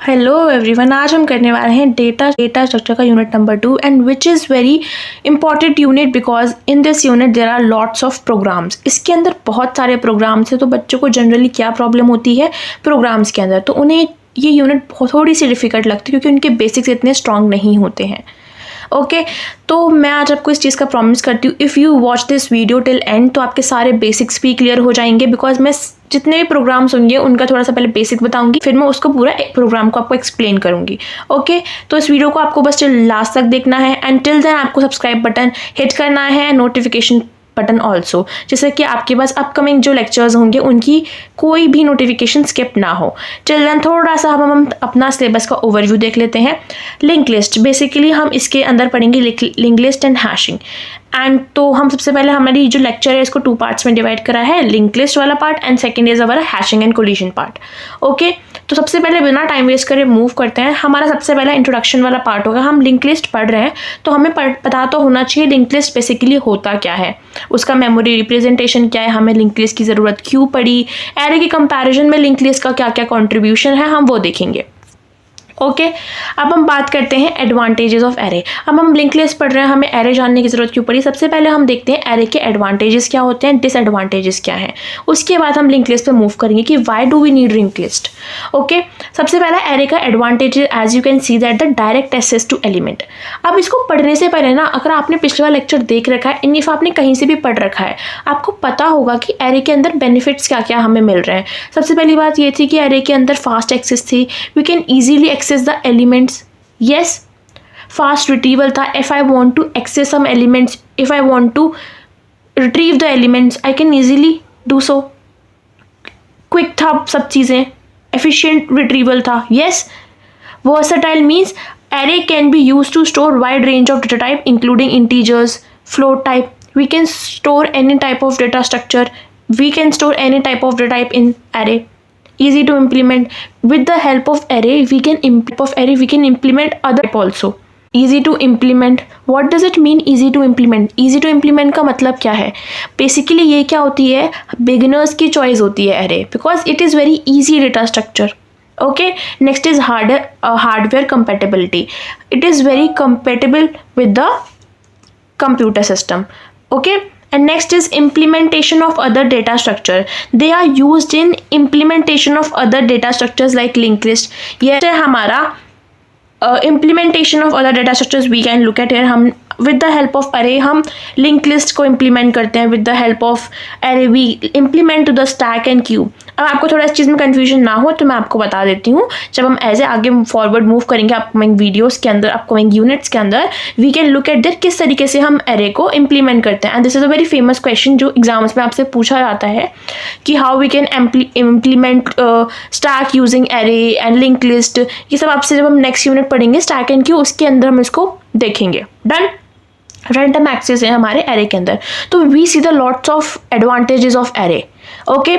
Hello everyone, आज हम करने वाले हैं डेटा स्ट्रक्चर का unit number 2 and which is very important unit because in this unit there are lots of programs. इसके अंदर बहुत सारे प्रोग्राम्स हैं, तो बच्चों को जनरली क्या प्रॉब्लम होती है प्रोग्राम्स के अंदर, तो उन्हें ये यूनिट थोड़ी सी डिफिकल्ट लगती है क्योंकि उनके बेसिक्स इतने स्ट्रांग नहीं होते हैं। ओके तो मैं आज आपको इस चीज़ का प्रॉमिस करती हूँ, if you watch this video till and तो आपके सारे बेसिक्स भी क्लियर हो जाएंगे। बिकॉज मैं जितने भी प्रोग्राम्स होंगे उनका थोड़ा सा पहले बेसिक बताऊंगी, फिर मैं उसको पूरा प्रोग्राम को आपको एक्सप्लेन करूंगी। ओके तो इस वीडियो को आपको बस टिल लास्ट तक देखना है एंड टिल देन आपको सब्सक्राइब बटन हिट करना है, नोटिफिकेशन बटन ऑल्सो, जिससे कि आपके पास अपकमिंग जो लेक्चर्स होंगे उनकी कोई भी नोटिफिकेशन स्किप ना हो। टिल देन थोड़ा सा हम अपना सिलेबस का ओवरव्यू देख लेते हैं। लिंक लिस्ट, बेसिकली हम इसके अंदर पढ़ेंगे link list and hashing. And तो हम सबसे पहले हमारी जो लेक्चर है इसको 2 पार्ट्स में डिवाइड करा है, लिंक लिस्ट वाला part and second is our hashing and collision part. Okay तो सबसे पहले बिना टाइम वेस्ट करे मूव करते हैं। हमारा सबसे पहला इंट्रोडक्शन वाला पार्ट होगा। हम लिंक लिस्ट पढ़ रहे हैं तो हमें पता तो होना चाहिए लिंक लिस्ट बेसिकली होता क्या है, उसका मेमोरी रिप्रेजेंटेशन क्या है, हमें लिंक लिस्ट की ज़रूरत क्यों पड़ी, एरे के कंपैरिजन में लिंक लिस्ट का क्या क्या कॉन्ट्रीब्यूशन है, हम वो देखेंगे। ओके अब हम बात करते हैं एडवांटेजेस ऑफ एरे। अब हम लिंक लिस्ट पढ़ रहे हैं, हमें एरे जानने की जरूरत क्यों पड़ी। सबसे पहले हम देखते हैं एरे के एडवांटेजेस क्या होते हैं, डिसएडवांटेजेस क्या हैं। उसके बाद हम लिंक लिस्ट पे मूव करेंगे कि why do we need link list. Okay सबसे पहला एरे का advantage, as you can see that the direct access to element. अब इसको पढ़ने से पहले ना, अगर आपने पिछला लेक्चर देख रखा है, इनफ आपने कहीं से भी पढ़ रखा है, आपको पता होगा कि एरे के अंदर बेनिफिट्स क्या क्या हमें मिल रहे हैं। सबसे पहली बात ये थी कि एरे के अंदर फास्ट एक्सेस थी, we can easily access the elements. Yes, fast retrieval था. If I want to access some elements, if I want to retrieve the elements, I can easily do so. Quick था सब चीज़ें, efficient retrieval था. Yes, versatile means array can be used to store wide range of data type including integers, float type. We can store any type of data structure. We can store any type of data type in array. Easy to implement. With the help of array we can implement other type also. Easy to implement, what does it mean easy to implement? Easy to implement का मतलब क्या है? Basically ये क्या होती है, beginners की choice होती है array because it is very easy data structure. Okay, next is hardware compatibility. It is very compatible with the computer system. Okay, and next is implementation of other data structure. They are used in implementation of other data structures like linked list. ये है हमारा implementation of other data structures we can look at here. हम with the help of array हम linked list को implement करते हैं, with the help of array we implement to the stack and queue. अब आपको थोड़ा इस चीज़ में confusion ना हो तो मैं आपको बता देती हूँ, जब हम ऐसे आगे फॉरवर्ड मूव करेंगे अपकमिंग वीडियोस के अंदर, अपकमिंग यूनिट्स के अंदर, we can look at that किस तरीके से हम एरे को इम्प्लीमेंट करते हैं। And this is a very famous question जो एग्जाम्स में आपसे पूछा जाता है कि how we can implement stack using array and link list. ये सब आपसे जब हम नेक्स्ट यूनिट पढ़ेंगे स्टैक एंड क्यू, उसके अंदर हम इसको देखेंगे। डन। रैंडम एक्सेस है हमारे एरे के अंदर, तो we see the lots of advantages of array. Okay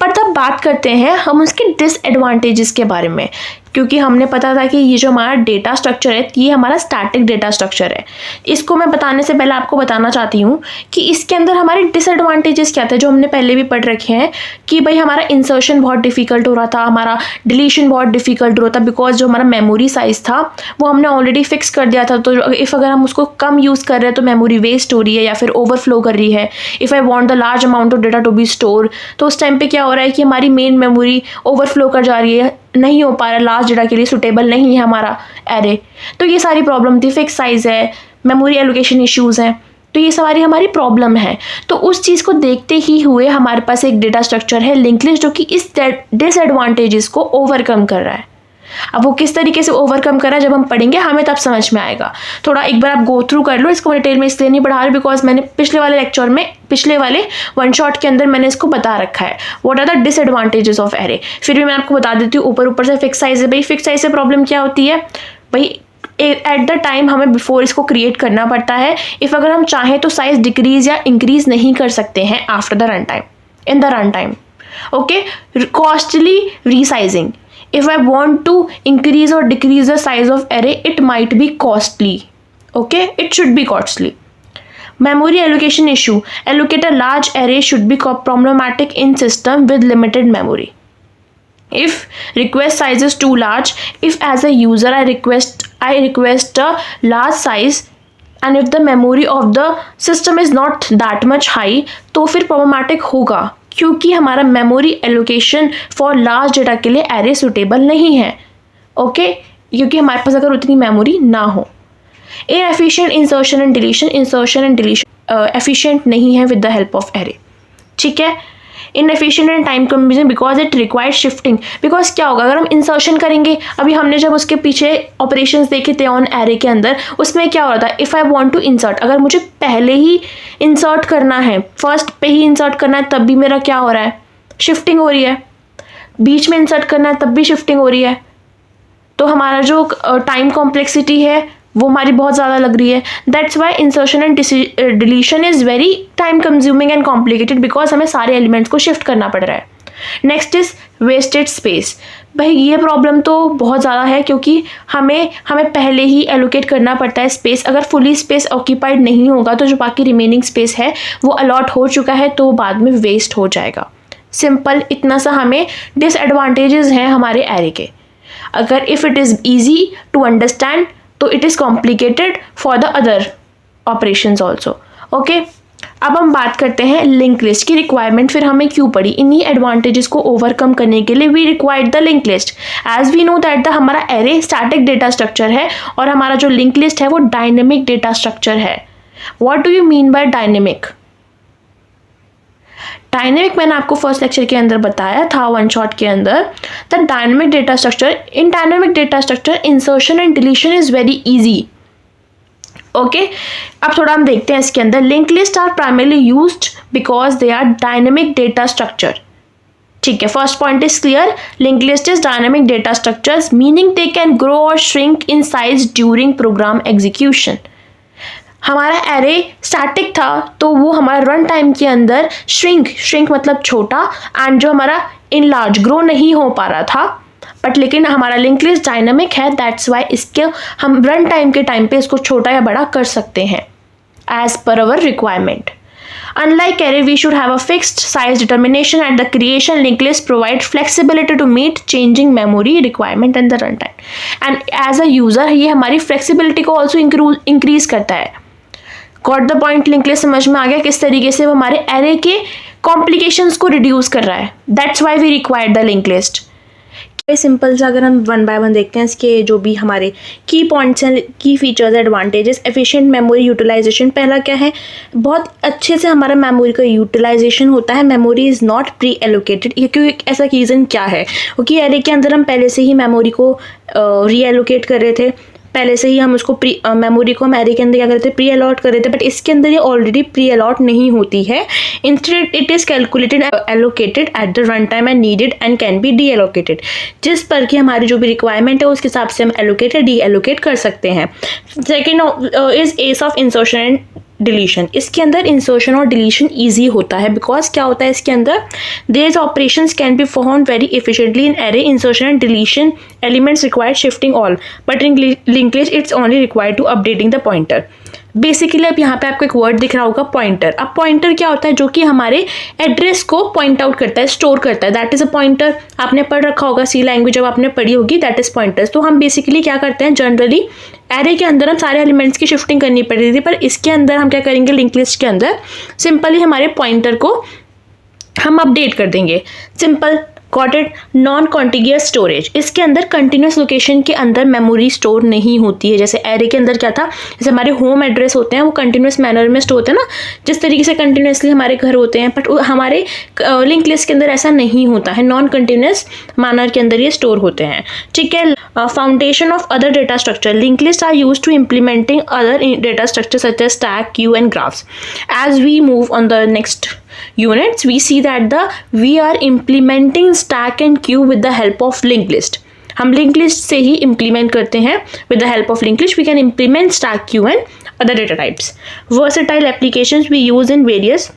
पर तब बात करते हैं हम उसके डिसएडवांटेजेस के बारे में, क्योंकि हमने पता था कि ये जो हमारा डेटा स्ट्रक्चर है ये हमारा स्टैटिक डेटा स्ट्रक्चर है। इसको मैं बताने से पहले आपको बताना चाहती हूँ कि इसके अंदर हमारे डिसएडवांटेजेस क्या थे, जो हमने पहले भी पढ़ रखे हैं कि भाई हमारा इंसर्शन बहुत डिफिकल्ट हो रहा था, हमारा डिलीशन बहुत डिफिकल्ट हो रहा था, बिकॉज जो हमारा मेमोरी साइज़ था वो हमने ऑलरेडी फिक्स कर दिया था। तो इफ़ अगर हम उसको कम यूज़ कर रहे हैं तो मेमोरी वेस्ट हो रही है या फिर ओवरफ्लो कर रही है। If I want the large amount of data to be store, तो उस टाइम पर क्या हो रहा है कि हमारी मेन मेमोरी ओवरफ्लो कर जा रही है, नहीं हो पा रहा, लार्ज डेटा के लिए सुटेबल नहीं है हमारा एरे। तो ये सारी प्रॉब्लम थी, फिक्स साइज़ है, मेमोरी एलोकेशन इश्यूज़ हैं, तो ये सारी हमारी प्रॉब्लम है। तो उस चीज़ को देखते ही हुए हमारे पास एक डेटा स्ट्रक्चर है लिंक लिस्ट जो कि इस डिसएडवांटेजेस को ओवरकम कर रहा है। अब वो किस तरीके से ओवरकम कर रहा है जब हम पढ़ेंगे हमें तब समझ में आएगा। थोड़ा एक बार आप गो थ्रू कर लो, इसको डिटेल में इसलिए नहीं बढ़ा रही बिकॉज मैंने पिछले वाले लेक्चर में, पिछले वाले वन शॉट के अंदर मैंने इसको बता रखा है what are the disadvantages of array. फिर भी मैं आपको बता देती हूँ, ऊपर से फिक्स साइज है। भाई फिक्स साइज से प्रॉब्लम क्या होती है, भाई एट द टाइम हमें बिफोर इसको क्रिएट करना पड़ता है। इफ़ अगर हम चाहें तो साइज डिक्रीज या इंक्रीज नहीं कर सकते हैं after the run time, in the run time. Okay, costly resizing, if I want to increase or decrease the size of array it might be costly. Okay, it should be costly. Memory allocation issue, allocate a large array should be problematic in system with limited memory. if request size is too large, if as a user I request a large size and if the memory of the system is not that much high, तो फिर problematic होगा, क्योंकि हमारा memory allocation for large data के लिए array suitable नहीं है. Okay क्योंकि हमारे पास अगर उतनी मेमोरी ना हो. Inefficient insertion and deletion efficient नहीं है with the help of array. ठीक है. Inefficient and time consuming because it required shifting. Because क्या होगा अगर हम इंसर्शन करेंगे, अभी हमने जब उसके पीछे ऑपरेशंस देखे थे ऑन एरे के अंदर, उसमें क्या हो रहा था, if I want to insert, अगर मुझे पहले ही इंसर्ट करना है, फर्स्ट पे ही इंसर्ट करना है, तब भी मेरा क्या हो रहा है, शिफ्टिंग हो रही है. बीच में इंसर्ट करना है तब भी शिफ्टिंग हो रही है. तो हमारा जो टाइम कॉम्प्लेक्सिटी है वो हमारी बहुत ज़्यादा लग रही है. That's why insertion and deletion is very time consuming and complicated because हमें सारे एलिमेंट्स को शिफ्ट करना पड़ रहा है. Next is wasted space. भाई ये प्रॉब्लम तो बहुत ज़्यादा है क्योंकि हमें पहले ही एलोकेट करना पड़ता है स्पेस. अगर फुली स्पेस ऑक्यूपाइड नहीं होगा तो जो बाकी रिमेनिंग स्पेस है वो अलॉट हो चुका है तो बाद में वेस्ट हो जाएगा. सिंपल इतना सा हमें डिसएडवांटेजेस हैं हमारे एरे के. अगर if it is easy to understand तो it is complicated for the other operations also. Okay. अब हम बात करते हैं लिंक लिस्ट की रिक्वायरमेंट फिर हमें क्यों पड़ी. इन्हीं एडवांटेजेस को ओवरकम करने के लिए we required the link list. As we know that हमारा एरे स्टैटिक डेटा स्ट्रक्चर है और हमारा जो लिंक लिस्ट है वो डायनेमिक डेटा स्ट्रक्चर है. What do you mean by dynamic? Dynamic मैंने आपको फर्स्ट लेक्चर के अंदर बताया था वन शॉट के अंदर. The dynamic data structure, in dynamic data structure insertion and deletion is very easy. Okay. अब थोड़ा हम देखते हैं इसके अंदर. Link list are primarily used because they are dynamic data structure. ठीक है. First point is clear. Link list is dynamic data structures meaning they can grow और shrink in size during program execution. हमारा array static था तो वो हमारा run time के अंदर श्रिंक मतलब छोटा एंड जो हमारा इन लार्ज ग्रो नहीं हो पा रहा था. बट लेकिन हमारा लिंक लिस्ट डायनामिक है. दैट्स वाई इसके हम रन टाइम के टाइम पे इसको छोटा या बड़ा कर सकते हैं as per our requirement. Unlike array, we should have a fixed size determination at the creation. Linked list provide flexibility to meet changing memory requirement and the runtime. And as a user, ये हमारी flexibility को also increase करता है. Got the point? Link list समझ में आ गया किस तरीके से वो हमारे एरे के कॉम्प्लिकेशंस को रिड्यूस कर रहा है. That's why we require the link list. Simple से अगर हम वन बाय वन देखते हैं इसके जो भी हमारे की पॉइंट्स हैं, key features, advantages. Efficient memory utilization. पहला क्या है, बहुत अच्छे से हमारा मेमोरी का यूटिलाइजेशन होता है. Memory is not pre allocated. क्योंकि ऐसा रीज़न क्या है, क्योंकि एरे के अंदर हम पहले से ही मेमोरी को री एलोकेट कर रहे थे. पहले से ही हम उसको मेमोरी को हम एरे के अंदर क्या करते थे, प्री अलॉट कर रहे थे. बट इसके अंदर ये ऑलरेडी प्री अलॉट नहीं होती है. Instead it is calculated allocated at the run time and needed and can be D allocated. जिस पर कि हमारी जो भी रिक्वायरमेंट है उसके हिसाब से हम एलोकेट या डी एलोकेट कर सकते हैं. Second is S of insertion and deletion. इसके अंदर इंसर्शन और डिलीशन ईजी होता है बिकॉज क्या होता है इसके अंदर, there operations can be performed very efficiently in array. Insertion and deletion elements required shifting all but in link list it's only required to updating the pointer. Basically अब यहाँ पे आपको एक वर्ड दिख रहा होगा पॉइंटर. अब पॉइंटर क्या होता है, जो कि हमारे एड्रेस को पॉइंट आउट करता है, स्टोर करता है. That is a pointer. आपने पढ़ रखा होगा सी लैंग्वेज जब आपने पढ़ी होगी, दैट इज़ पॉइंटर्स. तो हम बेसिकली क्या करते हैं, जनरली एरे के अंदर हम सारे एलिमेंट्स की शिफ्टिंग करनी पड़ती थी. पर इसके अंदर हम क्या करेंगे, लिंक लिस्ट के अंदर सिंपली हमारे पॉइंटर को हम अपडेट कर देंगे. Simple. Got it. Non contiguous storage. इसके अंदर कंटिन्यूस लोकेशन के अंदर मेमोरी स्टोर नहीं होती है. जैसे एरे के अंदर क्या था, जैसे हमारे होम एड्रेस होते हैं वो कंटिन्यूस मैनर में स्टोर होते हैं ना, जिस तरीके से कंटिन्यूसली हमारे घर होते हैं. बट हमारे लिंक लिस्ट के अंदर ऐसा नहीं होता है. नॉन कंटिन्यूस मैनर के अंदर ये स्टोर होते हैं. ठीक है. Foundation of other data structure. Link list are use to implementing other data structure such as stack, queue and graphs. As we move on the next units, we see that we are implementing stack and queue with the help of linked list. हम linked list से ही implement करते हैं. with the help of linked list we can implement stack, queue and other data types. Versatile applications we use in various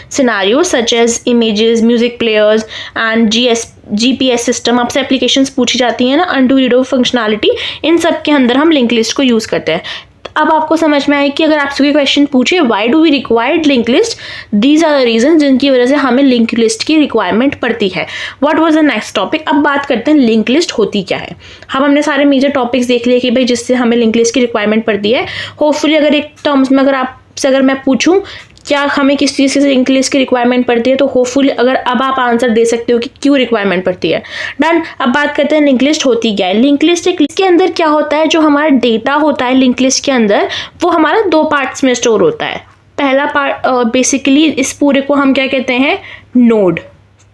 scenarios such as images, music players and GPS system. आपसे applications पूछी जाती हैं ना, undo redo functionality, इन सब के अंदर हम linked list को use करते हैं. अब आपको समझ में आए कि अगर आपसे कोई क्वेश्चन पूछे why do we required link list, these are the reason जिनकी वजह से हमें लिंक लिस्ट की रिक्वायरमेंट पड़ती है। What was the next topic, अब बात करते हैं लिंक लिस्ट होती क्या है। हमने सारे मेजर टॉपिक्स देख लिए कि भाई जिससे हमें लिंक लिस्ट की रिक्वायरमेंट पड़ती है। होपफुली अगर एक टर्म्स में अगर मैं पूछूं क्या हमें किस चीज़ से लिंक लिस्ट की रिक्वायरमेंट पड़ती है, तो होपफुली अगर अब आप आंसर दे सकते हो कि क्यों रिक्वायरमेंट पड़ती है। डन। अब बात करते हैं लिंक लिस्ट होती क्या है। लिंक लिस्ट के अंदर क्या होता है, जो हमारा डेटा होता है लिंक लिस्ट के अंदर वो हमारा 2 पार्ट्स में स्टोर होता है। पहला पार्ट बेसिकली इस पूरे को हम क्या कहते हैं, नोड।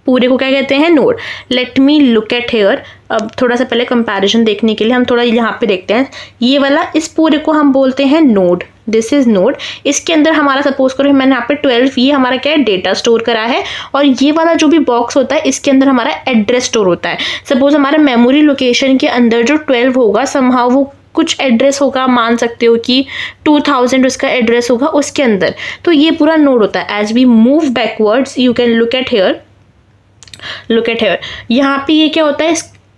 पूरे को क्या कहते हैं, node. Let me look at here. अब थोड़ा सा पहले कंपैरिजन देखने के लिए हम थोड़ा यहाँ पे देखते हैं। ये वाला इस पूरे को हम बोलते हैं नोड, दिस इज नोड। इसके अंदर हमारा सपोज करो मैंने यहाँ पे 12, ये हमारा क्या है, डेटा स्टोर करा है। और ये वाला जो भी बॉक्स होता है इसके अंदर हमारा एड्रेस स्टोर होता है। सपोज हमारा मेमोरी लोकेशन के अंदर जो 12 होगा समहाउ वो कुछ एड्रेस होगा, मान सकते हो कि 2000 उसका एड्रेस होगा उसके अंदर, तो ये पूरा नोड होता है। As we move backwards you can look at here, यहाँ पे ये क्या होता है,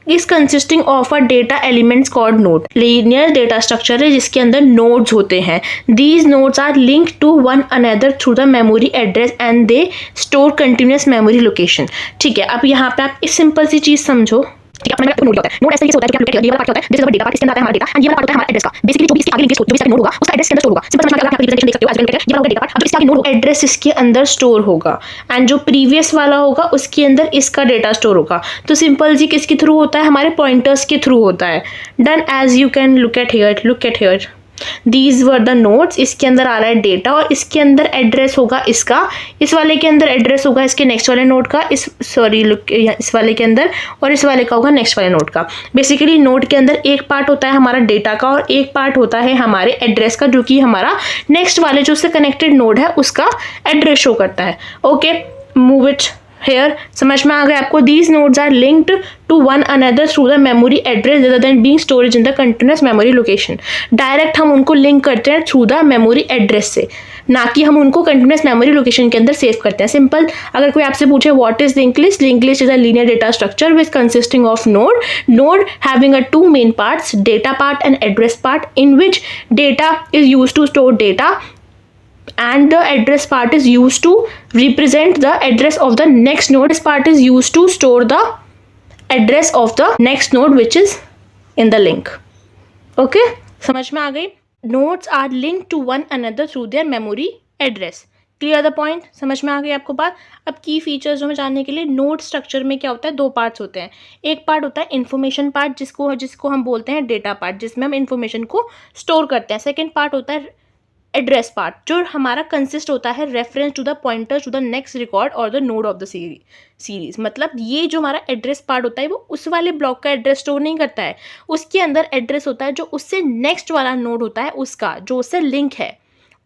is consisting of a data elements called node. Linear data structure है जिसके अंदर नोड्स होते हैं। These nodes are link to one another through the memory address and they store continuous memory location. ठीक है, अब यहाँ पे आप इस सिंपल सी चीज समझो। ठीक है, नोड होता है। नोड ऐसे होता है कि ये वाला पार्ट होता है, दिस इज डेटा पार्ट, इसके अंदर आता है हमारा डेटा, एंड ये वाला पार्ट होता है हमारा एड्रेस का। बेसिकली जो भी इसके आगे लिंक लिस्ट जो भी इसका नोड होगा उसका एड्रेस इसके अंदर स्टोर होगा। सिंपल समझ में आ गया, आप रिप्रेजेंटेशन देख सकते हो एज वेल। ये वाला डेटा पार्ट, अब इसके आगे नोड होगा, एड्रेस इसके अंदर स्टोर होगा, एंड जो प्रीवियस वाला होगा उसके अंदर इसका डेटा स्टोर होगा। तो सिंपल जी किसके थ्रू होता है, हमारे पॉइंटर्स के थ्रू होता है। Done. As you can look at here, these were the nodes. इसके अंदर आ रहा है डेटा और इसके अंदर एड्रेस होगा इसका, इस वाले के अंदर एड्रेस होगा इसके नेक्स्ट वाले नोड का, इस वाले के अंदर, और इस वाले का होगा नेक्स्ट वाले नोड का। बेसिकली नोड के अंदर एक पार्ट होता है हमारा डेटा का और एक पार्ट होता है हमारे एड्रेस का, जो कि हमारा नेक्स्ट वाले जो उससे कनेक्टेड नोड है उसका एड्रेस शो करता है। Okay, move it here. समझ में आ गया आपको। These nodes are linked to one another through the memory address rather than being storage in the continuous memory location. Direct हम उनको लिंक करते हैं थ्रू द मेमोरी एड्रेस से, ना कि हम उनको कंटिन्यूअस मेमोरी लोकेशन के अंदर सेव करते हैं। सिंपल, अगर कोई आपसे पूछे what is link list is a linear data structure which consisting of node having a 2 main parts, data part and address part, in which data is used to store data and the address part is used to represent the address of the next node. This part is used to store the address of the next node which is in the link. Okay, समझ में आ गई। Nodes are linked to one another through their memory address. Clear the point, समझ में आ गई आपको बात। अब की फीचर्स में जानने के लिए, नोड स्ट्रक्चर में क्या होता है, 2 पार्ट्स होते हैं। एक पार्ट होता है इन्फॉर्मेशन पार्ट, जिसको हम बोलते हैं डेटा पार्ट, जिसमें हम इन्फॉर्मेशन को स्टोर करते हैं। सेकेंड पार्ट होता है एड्रेस पार्ट, जो हमारा कंसिस्ट होता है reference to the pointer to the next record और the node of the series. मतलब ये जो हमारा एड्रेस पार्ट होता है वो उस वाले ब्लॉक का एड्रेस स्टोर नहीं करता है, उसके अंदर एड्रेस होता है जो उससे नेक्स्ट वाला नोड होता है उसका, जो उससे लिंक है,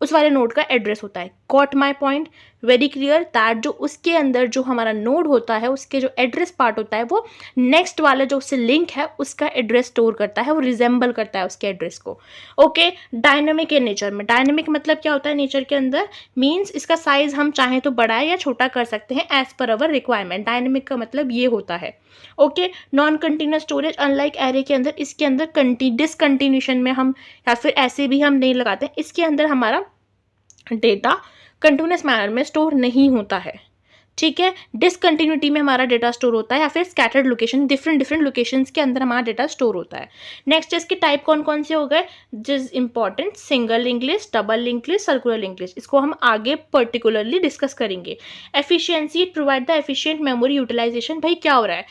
उस वाले नोड का एड्रेस होता है। Got my point? Very clear that जो उसके अंदर जो हमारा नोड होता है उसके जो एड्रेस पार्ट होता है वो नेक्स्ट वाला जो उससे लिंक है उसका एड्रेस स्टोर करता है, वो रिजेंबल करता है उसके एड्रेस को। ओके, डायनेमिक इन नेचर में, डायनेमिक मतलब क्या होता है नेचर के अंदर, मीन्स इसका साइज हम चाहें तो बड़ा या छोटा कर सकते हैं as per our requirement. Dynamic का मतलब ये होता है। Okay, non continuous storage, unlike array के अंदर, इसके अंदर डिसकंटिन्यूशन में हम या फिर ऐसे भी हम नहीं लगाते हैं, इसके अंदर हमारा डेटा कंटिन्यूअस मैनर में स्टोर नहीं होता है। ठीक है, डिसकंटिन्यूटी में हमारा डेटा स्टोर होता है या फिर स्कैटर्ड लोकेशन, डिफरेंट लोकेशंस के अंदर हमारा डेटा स्टोर होता है। नेक्स्ट इसके टाइप कौन कौन से हो गए, जिस important, single link list, double link list, circular link list, इसको हम आगे पर्टिकुलरली डिस्कस करेंगे। Efficiency, provide the efficient memory utilization. भाई क्या हो रहा है,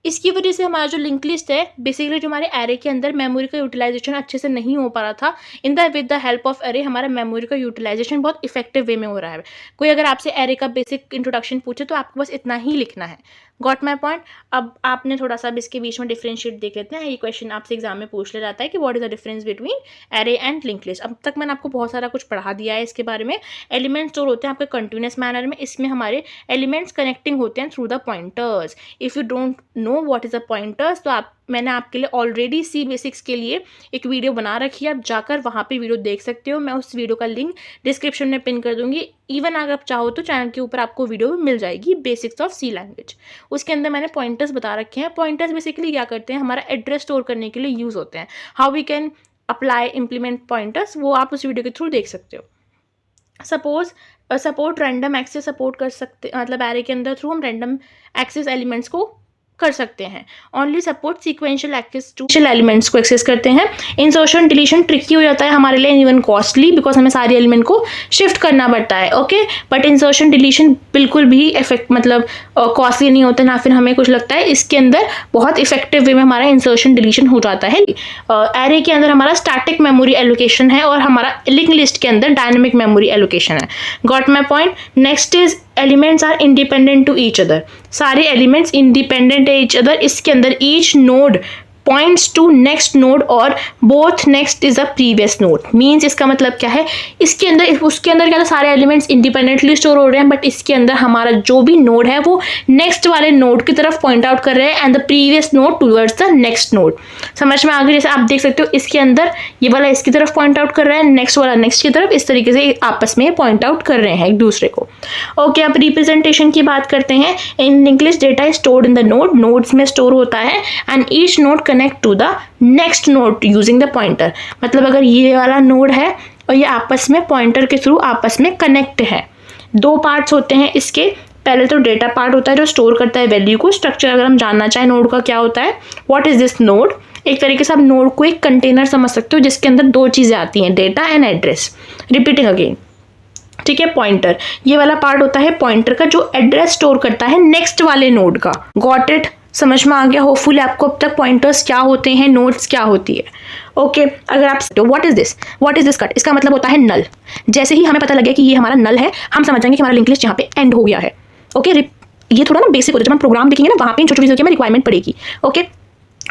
इसकी वजह से हमारा जो लिंक लिस्ट है, बेसिकली जो हमारे एरे के अंदर मेमोरी का यूटिलाइजेशन अच्छे से नहीं हो पा रहा था, with the help of array हमारा मेमोरी का यूटिलाइजेशन बहुत इफेक्टिव वे में हो रहा है। कोई अगर आपसे एरे का बेसिक इंट्रोडक्शन पूछे तो आपको बस इतना ही लिखना है। Got my point? अब आपने थोड़ा सा इसके बीच में डिफरेंशिएट देख लेते हैं। ये क्वेश्चन आपसे एग्जाम में पूछ लिया जाता है कि what is the difference between array and link list. अब तक मैंने आपको बहुत सारा कुछ पढ़ा दिया है इसके बारे में। एलिमेंट्स स्टोर होते हैं आपके कंटिन्यूअस मैनर में, इसमें हमारे एलिमेंट्स कनेक्टिंग होते हैं through the pointers. If you don't know what is the pointers, तो मैंने आपके लिए ऑलरेडी सी बेसिक्स के लिए एक वीडियो बना रखी है, आप जाकर वहाँ पे वीडियो देख सकते हो। मैं उस वीडियो का लिंक डिस्क्रिप्शन में पिन कर दूंगी। इवन अगर आप चाहो तो चैनल के ऊपर आपको वीडियो मिल जाएगी, बेसिक्स ऑफ सी लैंग्वेज। उसके अंदर मैंने पॉइंटर्स बता रखे हैं। पॉइंटर्स बेसिकली क्या करते हैं, हमारा एड्रेस स्टोर करने के लिए यूज़ होते हैं। How we can apply implement pointers, वो आप उस वीडियो के थ्रू देख सकते हो। सपोर्ट रैंडम एक्सेस सपोर्ट कर सकते, मतलब एरे के अंदर थ्रू हम रैंडम एक्सेस एलिमेंट्स को कर सकते हैं। Only support sequential access to elements को एक्सेस करते हैं। इंसर्शन डिलीशन ट्रिकी हो जाता है हमारे लिए, इवन कॉस्टली, बिकॉज हमें सारे एलिमेंट को शिफ्ट करना पड़ता है। ओके, बट इंसर्शन डिलीशन बिल्कुल भी इफेक्ट मतलब कॉस्टली नहीं होता, ना फिर हमें कुछ लगता है। इसके अंदर बहुत इफेक्टिव वे में हमारा इंसर्शन डिलीशन हो जाता है। एरे के अंदर हमारा स्टैटिक मेमोरी एलोकेशन है और हमारा लिंक लिस्ट के अंदर डायनेमिक मेमोरी एलोकेशन है। Got my point. Next is elements are independent to each other. सारे एलिमेंट्स इंडिपेंडेंट है ईच अदर। इसके अंदर each node points to next node और both next is a previous node. Means इसका मतलब क्या है, इसके अंदर उसके अंदर क्या, सारे एलिमेंट्स इंडिपेंडेंटली स्टोर हो रहे हैं, बट इसके अंदर हमारा जो भी नोड है वो नेक्स्ट वाले नोड की तरफ पॉइंट आउट कर रहे हैं and the previous node towards the next node. समझ में आ गई? जैसे आप देख सकते हो इसके अंदर ये वाला इसकी तरफ पॉइंट आउट कर रहा है, नेक्स्ट वाला नेक्स्ट की तरफ, इस तरीके से आपस में पॉइंट आउट कर रहे हैं एक दूसरे को। ओके, अब रिप्रेजेंटेशन की बात करते हैं। In English data is stored in the node, nodes में स्टोर होता है and each node connect to the next node using the pointer. मतलब अगर ये वाला नोड है और ये आपस में पॉइंटर के थ्रू आपस में कनेक्ट है। दो पार्ट्स होते हैं इसके। पहले तो डेटा पार्ट होता है जो स्टोर करता है वैल्यू को। स्ट्रक्चर अगर हम जानना चाहें नोड का क्या होता है, व्हाट इज दिस नोड, एक तरीके से आप नोड को एक कंटेनर समझ सकते हो जिसके अंदर दो चीजें आती हैं, data and address. Repeating again, ठीक है। पॉइंटर, ये वाला पार्ट होता है पॉइंटर का जो एड्रेस स्टोर करता है नेक्स्ट वाले नोड का। Got it? समझ में आ गया होपफुली आपको अब तक पॉइंटर्स क्या होते हैं, नोड्स क्या होती है। ओके, अगर आप व्हाट इज दिस कट, इसका मतलब होता है नल। जैसे ही हमें पता लगे कि ये हमारा नल है, हम समझ जाएंगे कि हमारा लिंक लिस्ट यहाँ पे एंड हो गया है। ओके, ये थोड़ा ना बेसिक होता है, जब हम प्रोग्राम देखेंगे ना वहाँ पे इन छोटी चीज़ों की हमें रिक्वायरमेंट पड़ेगी। ओके,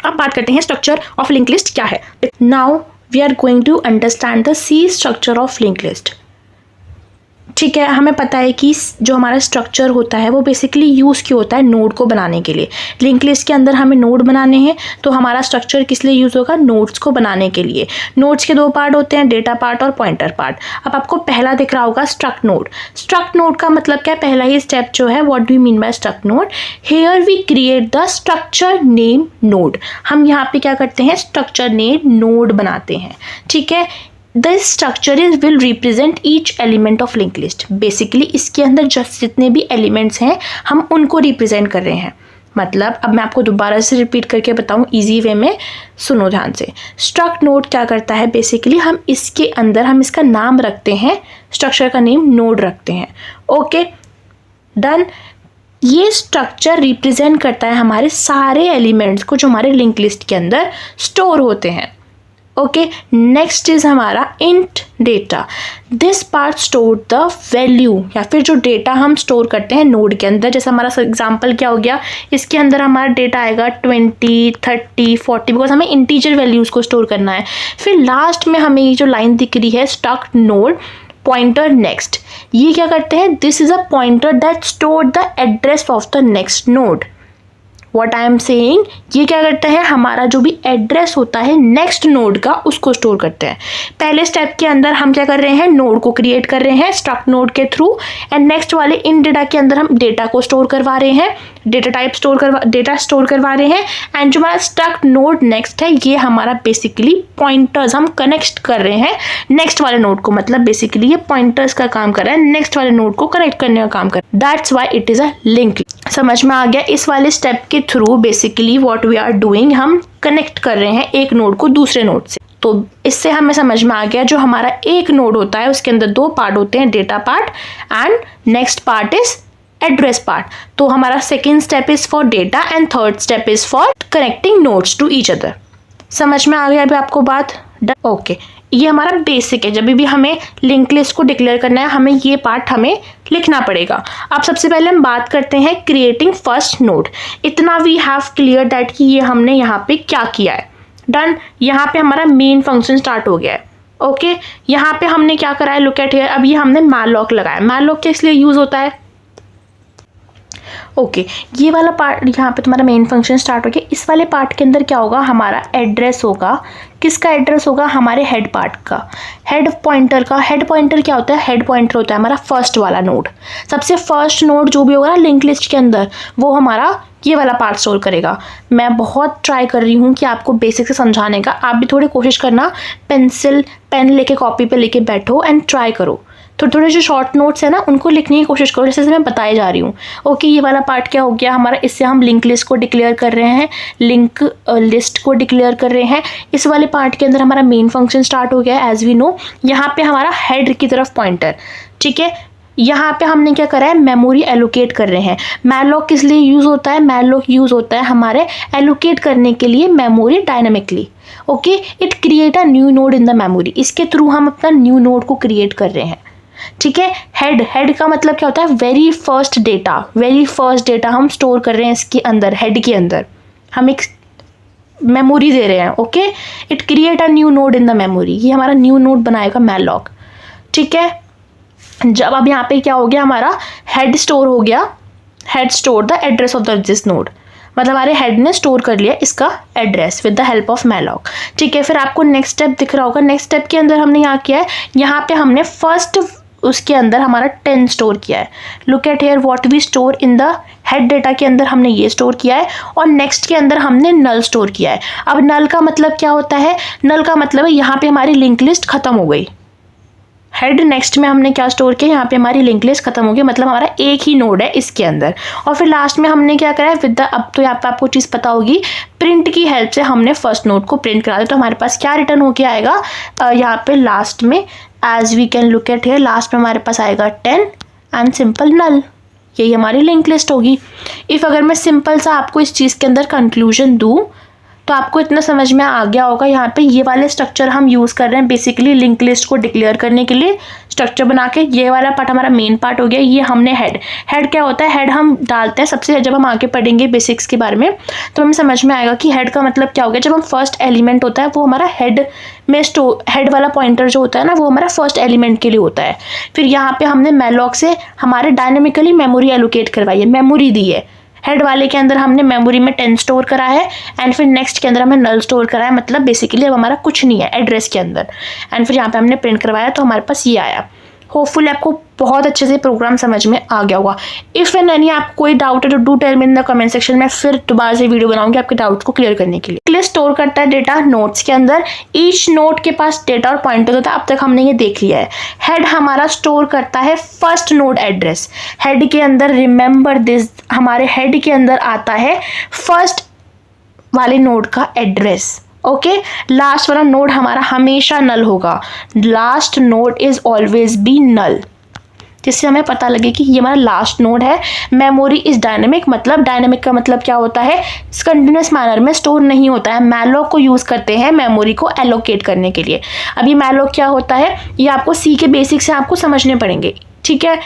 अब बात करते हैं स्ट्रक्चर ऑफ लिंक लिस्ट क्या है। Now we are going to understand the C structure of link list. ठीक है, हमें पता है कि जो हमारा स्ट्रक्चर होता है वो बेसिकली यूज़ क्यों होता है, नोड को बनाने के लिए। लिंक लिस्ट के अंदर हमें नोड बनाने हैं तो हमारा स्ट्रक्चर किस लिए यूज़ होगा, नोड्स को बनाने के लिए। नोड्स के दो पार्ट होते हैं, डेटा पार्ट और पॉइंटर पार्ट। अब आपको पहला दिख रहा होगा स्ट्रक्ट नोड। स्ट्रक्ट नोड का मतलब क्या है, पहला ही स्टेप जो है, what do you mean by struct node, here we create the structure name node. हम यहाँ पे क्या करते हैं, स्ट्रक्चर नेम नोड बनाते हैं। ठीक है, this structure is will represent each element of link list. Basically इसके अंदर जितने भी एलिमेंट्स हैं हम उनको रिप्रेजेंट कर रहे हैं। मतलब अब मैं आपको दोबारा से रिपीट करके बताऊं इजी वे में, सुनो ध्यान से। स्ट्रक्ट नोड क्या करता है, बेसिकली हम इसके अंदर हम इसका नाम रखते हैं, स्ट्रक्चर का नेम नोड रखते हैं। Okay, done. ये स्ट्रक्चर रिप्रेजेंट करता है हमारे सारे एलिमेंट्स को जो हमारे लिंक लिस्ट के अंदर स्टोर होते हैं। ओके, नेक्स्ट इज हमारा int data. This part store the value, या फिर जो डेटा हम स्टोर करते हैं नोड के अंदर। जैसे हमारा एग्जांपल क्या हो गया, इसके अंदर हमारा डेटा आएगा 20, 30, 40, बिकॉज हमें इंटीजर वैल्यूज़ को स्टोर करना है। फिर लास्ट में हमें ये जो लाइन दिख रही है स्ट्रक्ट नोड पॉइंटर नेक्स्ट, ये क्या करते हैं, this is a pointer that store the address of the next node. What I am saying, ये क्या करता है, हमारा जो भी एड्रेस होता है नेक्स्ट नोड का उसको स्टोर करते हैं। पहले स्टेप के अंदर हम क्या कर रहे हैं, नोड को क्रिएट कर रहे हैं स्ट्रक्ट नोड के थ्रू, एंड नेक्स्ट वाले इन डेटा के अंदर हम डेटा को स्टोर करवा रहे हैं, डेटा स्टोर करवा रहे हैं। एंड जो हमारा स्ट्रक्ट नोड नेक्स्ट है, ये हमारा बेसिकली पॉइंटर्स हम कनेक्ट कर रहे हैं नेक्स्ट वाले नोड को। मतलब बेसिकली ये पॉइंटर्स का काम कर रहा है, नेक्स्ट वाले नोड को कनेक्ट करने का काम कर रहा है। That's why it is a link. समझ में आ गया? इस वाले स्टेप के through basically what we are doing, हम कनेक्ट कर रहे हैं एक नोड को दूसरे नोड से। तो इससे हमें समझ में आ गया जो हमारा एक नोड होता है उसके अंदर दो पार्ट होते हैं, data part and next part is address part. तो हमारा second step is for data and third step is for connecting nodes to each other. समझ में आ गया अभी आपको बात? ओके, ये हमारा बेसिक है। जब भी हमें लिंक लिस्ट को डिक्लेयर करना है हमें ये पार्ट हमें लिखना पड़ेगा। अब सबसे पहले हम बात करते हैं क्रिएटिंग फर्स्ट नोड। इतना वी हैव क्लियर दैट कि ये हमने यहाँ पे क्या किया है। डन, यहाँ पे हमारा मेन फंक्शन स्टार्ट हो गया है। ओके, यहाँ पे हमने क्या करा है, लुक एट हियर। अब ये हमने मैलॉक लगाया। मैलॉक किस लिए यूज होता है? ओके ये वाला पार्ट यहाँ पे तुम्हारा मेन फंक्शन स्टार्ट हो गया। इस वाले पार्ट के अंदर क्या होगा, हमारा एड्रेस होगा। किसका एड्रेस होगा, हमारे हेड पार्ट का, हेड पॉइंटर का। हेड पॉइंटर क्या होता है, हेड पॉइंटर होता है हमारा फर्स्ट वाला नोड। सबसे फर्स्ट नोड जो भी होगा ना लिंक लिस्ट के अंदर, वो हमारा ये वाला पार्ट स्टोर करेगा। मैं बहुत ट्राई कर रही हूँ कि आपको बेसिक से समझाने का, आप भी थोड़ी कोशिश करना, पेंसिल पेन लेके कॉपी पे लेके बैठो एंड ट्राई करो। थोड़े थोड़े जो शॉर्ट नोट्स है ना उनको लिखने की कोशिश करो, जैसे मैं बताई जा रही हूँ। ओके ये वाला पार्ट क्या हो गया हमारा, इससे हम लिंक लिस्ट को डिक्लेयर कर रहे हैं, लिंक लिस्ट को डिक्लेयर कर रहे हैं। इस वाले पार्ट के अंदर हमारा मेन फंक्शन स्टार्ट हो गया है एज वी नो। यहाँ पे हमारा हेड की तरफ पॉइंटर, ठीक है। यहाँ पे हमने क्या करा है, मेमोरी एलोकेट कर रहे हैं। मैलॉक किस लिए यूज़ होता है, मैलॉक यूज़ होता है हमारे एलोकेट करने के लिए memory dynamically. Okay it create a new node in the memory, इसके थ्रू हम अपना न्यू नोड को क्रिएट कर रहे हैं, ठीक है। हेड का मतलब क्या होता है, वेरी फर्स्ट डेटा हम स्टोर कर रहे हैं इसके अंदर, हेड के अंदर हम एक मेमोरी दे रहे हैं। Okay it create a new node in the memory, ये हमारा न्यू नोड बनाएगा मैलॉक, ठीक है। जब अब यहाँ पे क्या हो गया, हमारा हेड स्टोर हो गया, head store the address of this node, मतलब हमारे हेड ने स्टोर कर लिया इसका address with the help of malloc, ठीक है। फिर आपको नेक्स्ट स्टेप दिख रहा होगा, नेक्स्ट स्टेप के अंदर हमने यहाँ किया है, यहाँ पे हमने फर्स्ट उसके अंदर हमारा 10 स्टोर किया है। Look at here what we store in the head data के अंदर हमने ये स्टोर किया है, और नेक्स्ट के अंदर हमने नल स्टोर किया है। अब नल का मतलब क्या होता है, नल का मतलब है यहाँ पे हमारी लिंक लिस्ट खत्म हो गई। हेड नेक्स्ट में हमने क्या स्टोर किया, यहाँ पे हमारी लिंक लिस्ट खत्म हो गई, मतलब हमारा एक ही नोड है इसके अंदर। और फिर लास्ट में हमने क्या करा है विद द, अब तो यहाँ पे आपको चीज़ पता होगी, प्रिंट की हेल्प से हमने फर्स्ट नोड को प्रिंट करा दिया। तो हमारे पास क्या रिटर्न होके आएगा, यहाँ पे लास्ट में as we can look at here, last में हमारे पास आएगा 10 एंड सिंपल नल, यही हमारी लिंक लिस्ट होगी। इफ़ अगर मैं सिंपल सा आपको इस चीज़ के अंदर कंक्लूजन दूँ तो आपको इतना समझ में आ गया होगा, यहाँ पे ये वाले स्ट्रक्चर हम यूज़ कर रहे हैं बेसिकली लिंक लिस्ट को डिक्लेयर करने के लिए स्ट्रक्चर बना के। ये वाला पार्ट हमारा मेन पार्ट हो गया, ये हमने हेड क्या होता है, हेड हम डालते हैं सबसे, जब हम आगे पढ़ेंगे बेसिक्स के बारे में तो हमें समझ में आएगा कि हेड का मतलब क्या हो गया। जब हम फर्स्ट एलिमेंट होता है वो हमारा हेड में हेड वाला पॉइंटर जो होता है ना वो हमारा फर्स्ट एलिमेंट के लिए होता है। फिर यहाँ पे हमने मैलॉक से हमारे डायनेमिकली मेमोरी एलोकेट करवाई है, मेमोरी दी है। हेड वाले के अंदर हमने मेमोरी में 10 स्टोर करा है एंड फिर नेक्स्ट के अंदर हमने नल स्टोर करा है, मतलब बेसिकली अब हमारा कुछ नहीं है एड्रेस के अंदर। एंड फिर यहाँ पे हमने प्रिंट करवाया तो हमारे पास ये आया। होपफुली आपको बहुत अच्छे से प्रोग्राम समझ में आ गया होगा। इफ़ एंड एनी आपको कोई डाउट है तो do tell me in the comment section में, फिर दोबारा से वीडियो बनाऊंगी आपके डाउट्स को क्लियर करने के लिए। लिस्ट स्टोर करता है डेटा नोट्स के अंदर, ईच नोट के पास डेटा और पॉइंटर होता है। अब तक हमने ये देख लिया है। हेड हमारा स्टोर करता है फर्स्ट नोड एड्रेस, हेड के अंदर रिमेंबर दिस, हमारे हेड के अंदर आता है फर्स्ट वाले नोड का एड्रेस। ओके लास्ट वाला नोड हमारा हमेशा नल होगा, last node is always be null, जिससे हमें पता लगे कि ये हमारा लास्ट नोड है। मेमोरी इज डायनेमिक, मतलब डायनेमिक का मतलब क्या होता है, कंटिन्यूस मैनर में स्टोर नहीं होता है। मैलॉक को यूज़ करते हैं मेमोरी को एलोकेट करने के लिए। अब ये मैलॉक क्या होता है, ये आपको सी के बेसिक से आपको समझने पड़ेंगे, ठीक है।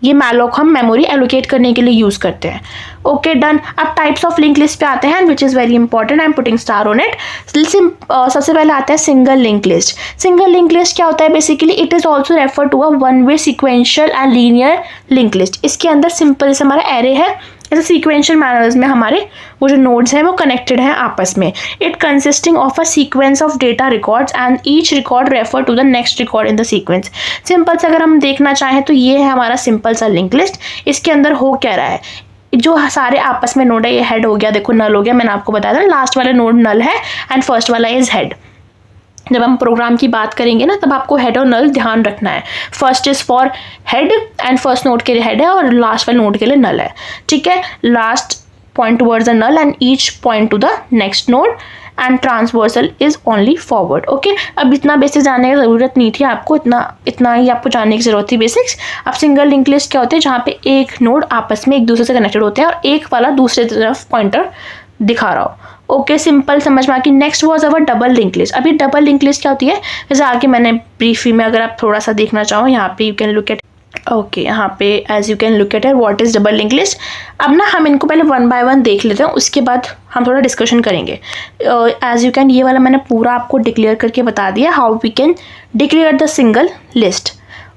ये मैलॉक हम मेमोरी एलोकेट करने के लिए यूज़ करते हैं। Okay done. अब टाइप्स ऑफ लिंक लिस्ट पे आते हैं which is very important, I am putting star on it. सबसे पहले आता है single link list. Single link list क्या होता है, basically it is also refer to a one way sequential and linear link list. इसके अंदर सिंपल जैसे हमारा एरे है, ऐसे सीक्वेंशियल मैनर्स में हमारे वो जो नोड्स हैं वो कनेक्टेड हैं आपस में। It consisting of a sequence of data records and each record refer to the next record in the sequence. Simple से अगर हम देखना चाहें तो ये है हमारा सिंपल सा लिंक लिस्ट। इसके अंदर हो क्या रहा है, जो सारे आपस में नोड है, ये हेड हो गया, देखो नल हो गया, मैंने आपको बताया था लास्ट वाला नोड नल है एंड फर्स्ट वाला इज हेड। जब हम प्रोग्राम की बात करेंगे ना तब आपको हेड और नल ध्यान रखना है। First is for head and first node के लिए हेड है और लास्ट वाले नोड के लिए नल है, ठीक है। Last point towards the null and each point to the next node and transversal is only forward. Okay अब इतना बेसिक जानने की ज़रूरत नहीं थी आपको, इतना ही आपको जानने की ज़रूरत थी बेसिक्स। अब सिंगल लिंक लिस्ट क्या होते हैं, जहाँ पे एक नोड आपस में एक दूसरे से कनेक्टेड होते हैं और एक वाला दूसरे तरफ पॉइंटर दिखा रहा हो। ओके सिंपल समझ में आ गई। Next was our double link list. अभी डबल लिंक लिस्ट क्या होती है, जैसे आगे मैंने ब्रीफली में अगर आप थोड़ा सा देखना चाहो यहाँ पे you can look at, okay यहाँ पे as you can look at है what is double link list. अब ना हम इनको पहले वन बाय वन देख लेते हैं, उसके बाद हम थोड़ा डिस्कशन करेंगे। एज यू कैन, ये वाला मैंने पूरा आपको डिक्लेयर करके बता दिया how we can declare the single list.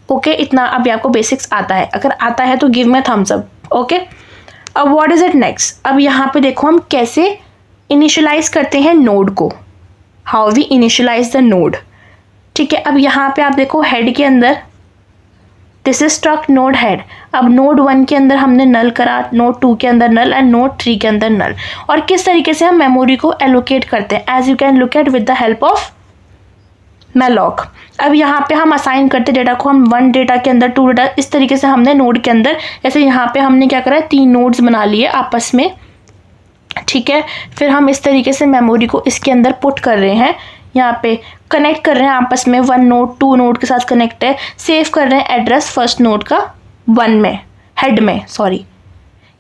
Okay इतना अभी आपको बेसिक्स आता है, अगर आता है तो give me thumbs up. Okay अब व्हाट इज इट नेक्स्ट, अब यहाँ पे देखो हम कैसे इनिशियलाइज करते हैं नोड को, how we initialise the node. ठीक है, अब यहाँ पे आप देखो हेड के अंदर this is struct node head. अब नोड 1 के अंदर हमने नल करा, नोड 2 के अंदर नल एंड नोड 3 के अंदर नल। और किस तरीके से हम मेमोरी को एलोकेट करते हैं, as you can look at with the help of malloc. अब यहाँ पे हम असाइन करते डेटा को, हम 1 डेटा के अंदर 2 डेटा, इस तरीके से हमने नोड के अंदर, जैसे यहाँ पे हमने क्या करा है 3 नोड्स बना लिए आपस में। ठीक है, फिर हम इस तरीके से मेमोरी को इसके अंदर पुट कर रहे हैं, यहाँ पे कनेक्ट कर रहे हैं आपस में, 1 नोड 2 नोड के साथ कनेक्ट है, सेव कर रहे हैं एड्रेस फर्स्ट नोड का 1 में, हेड में सॉरी।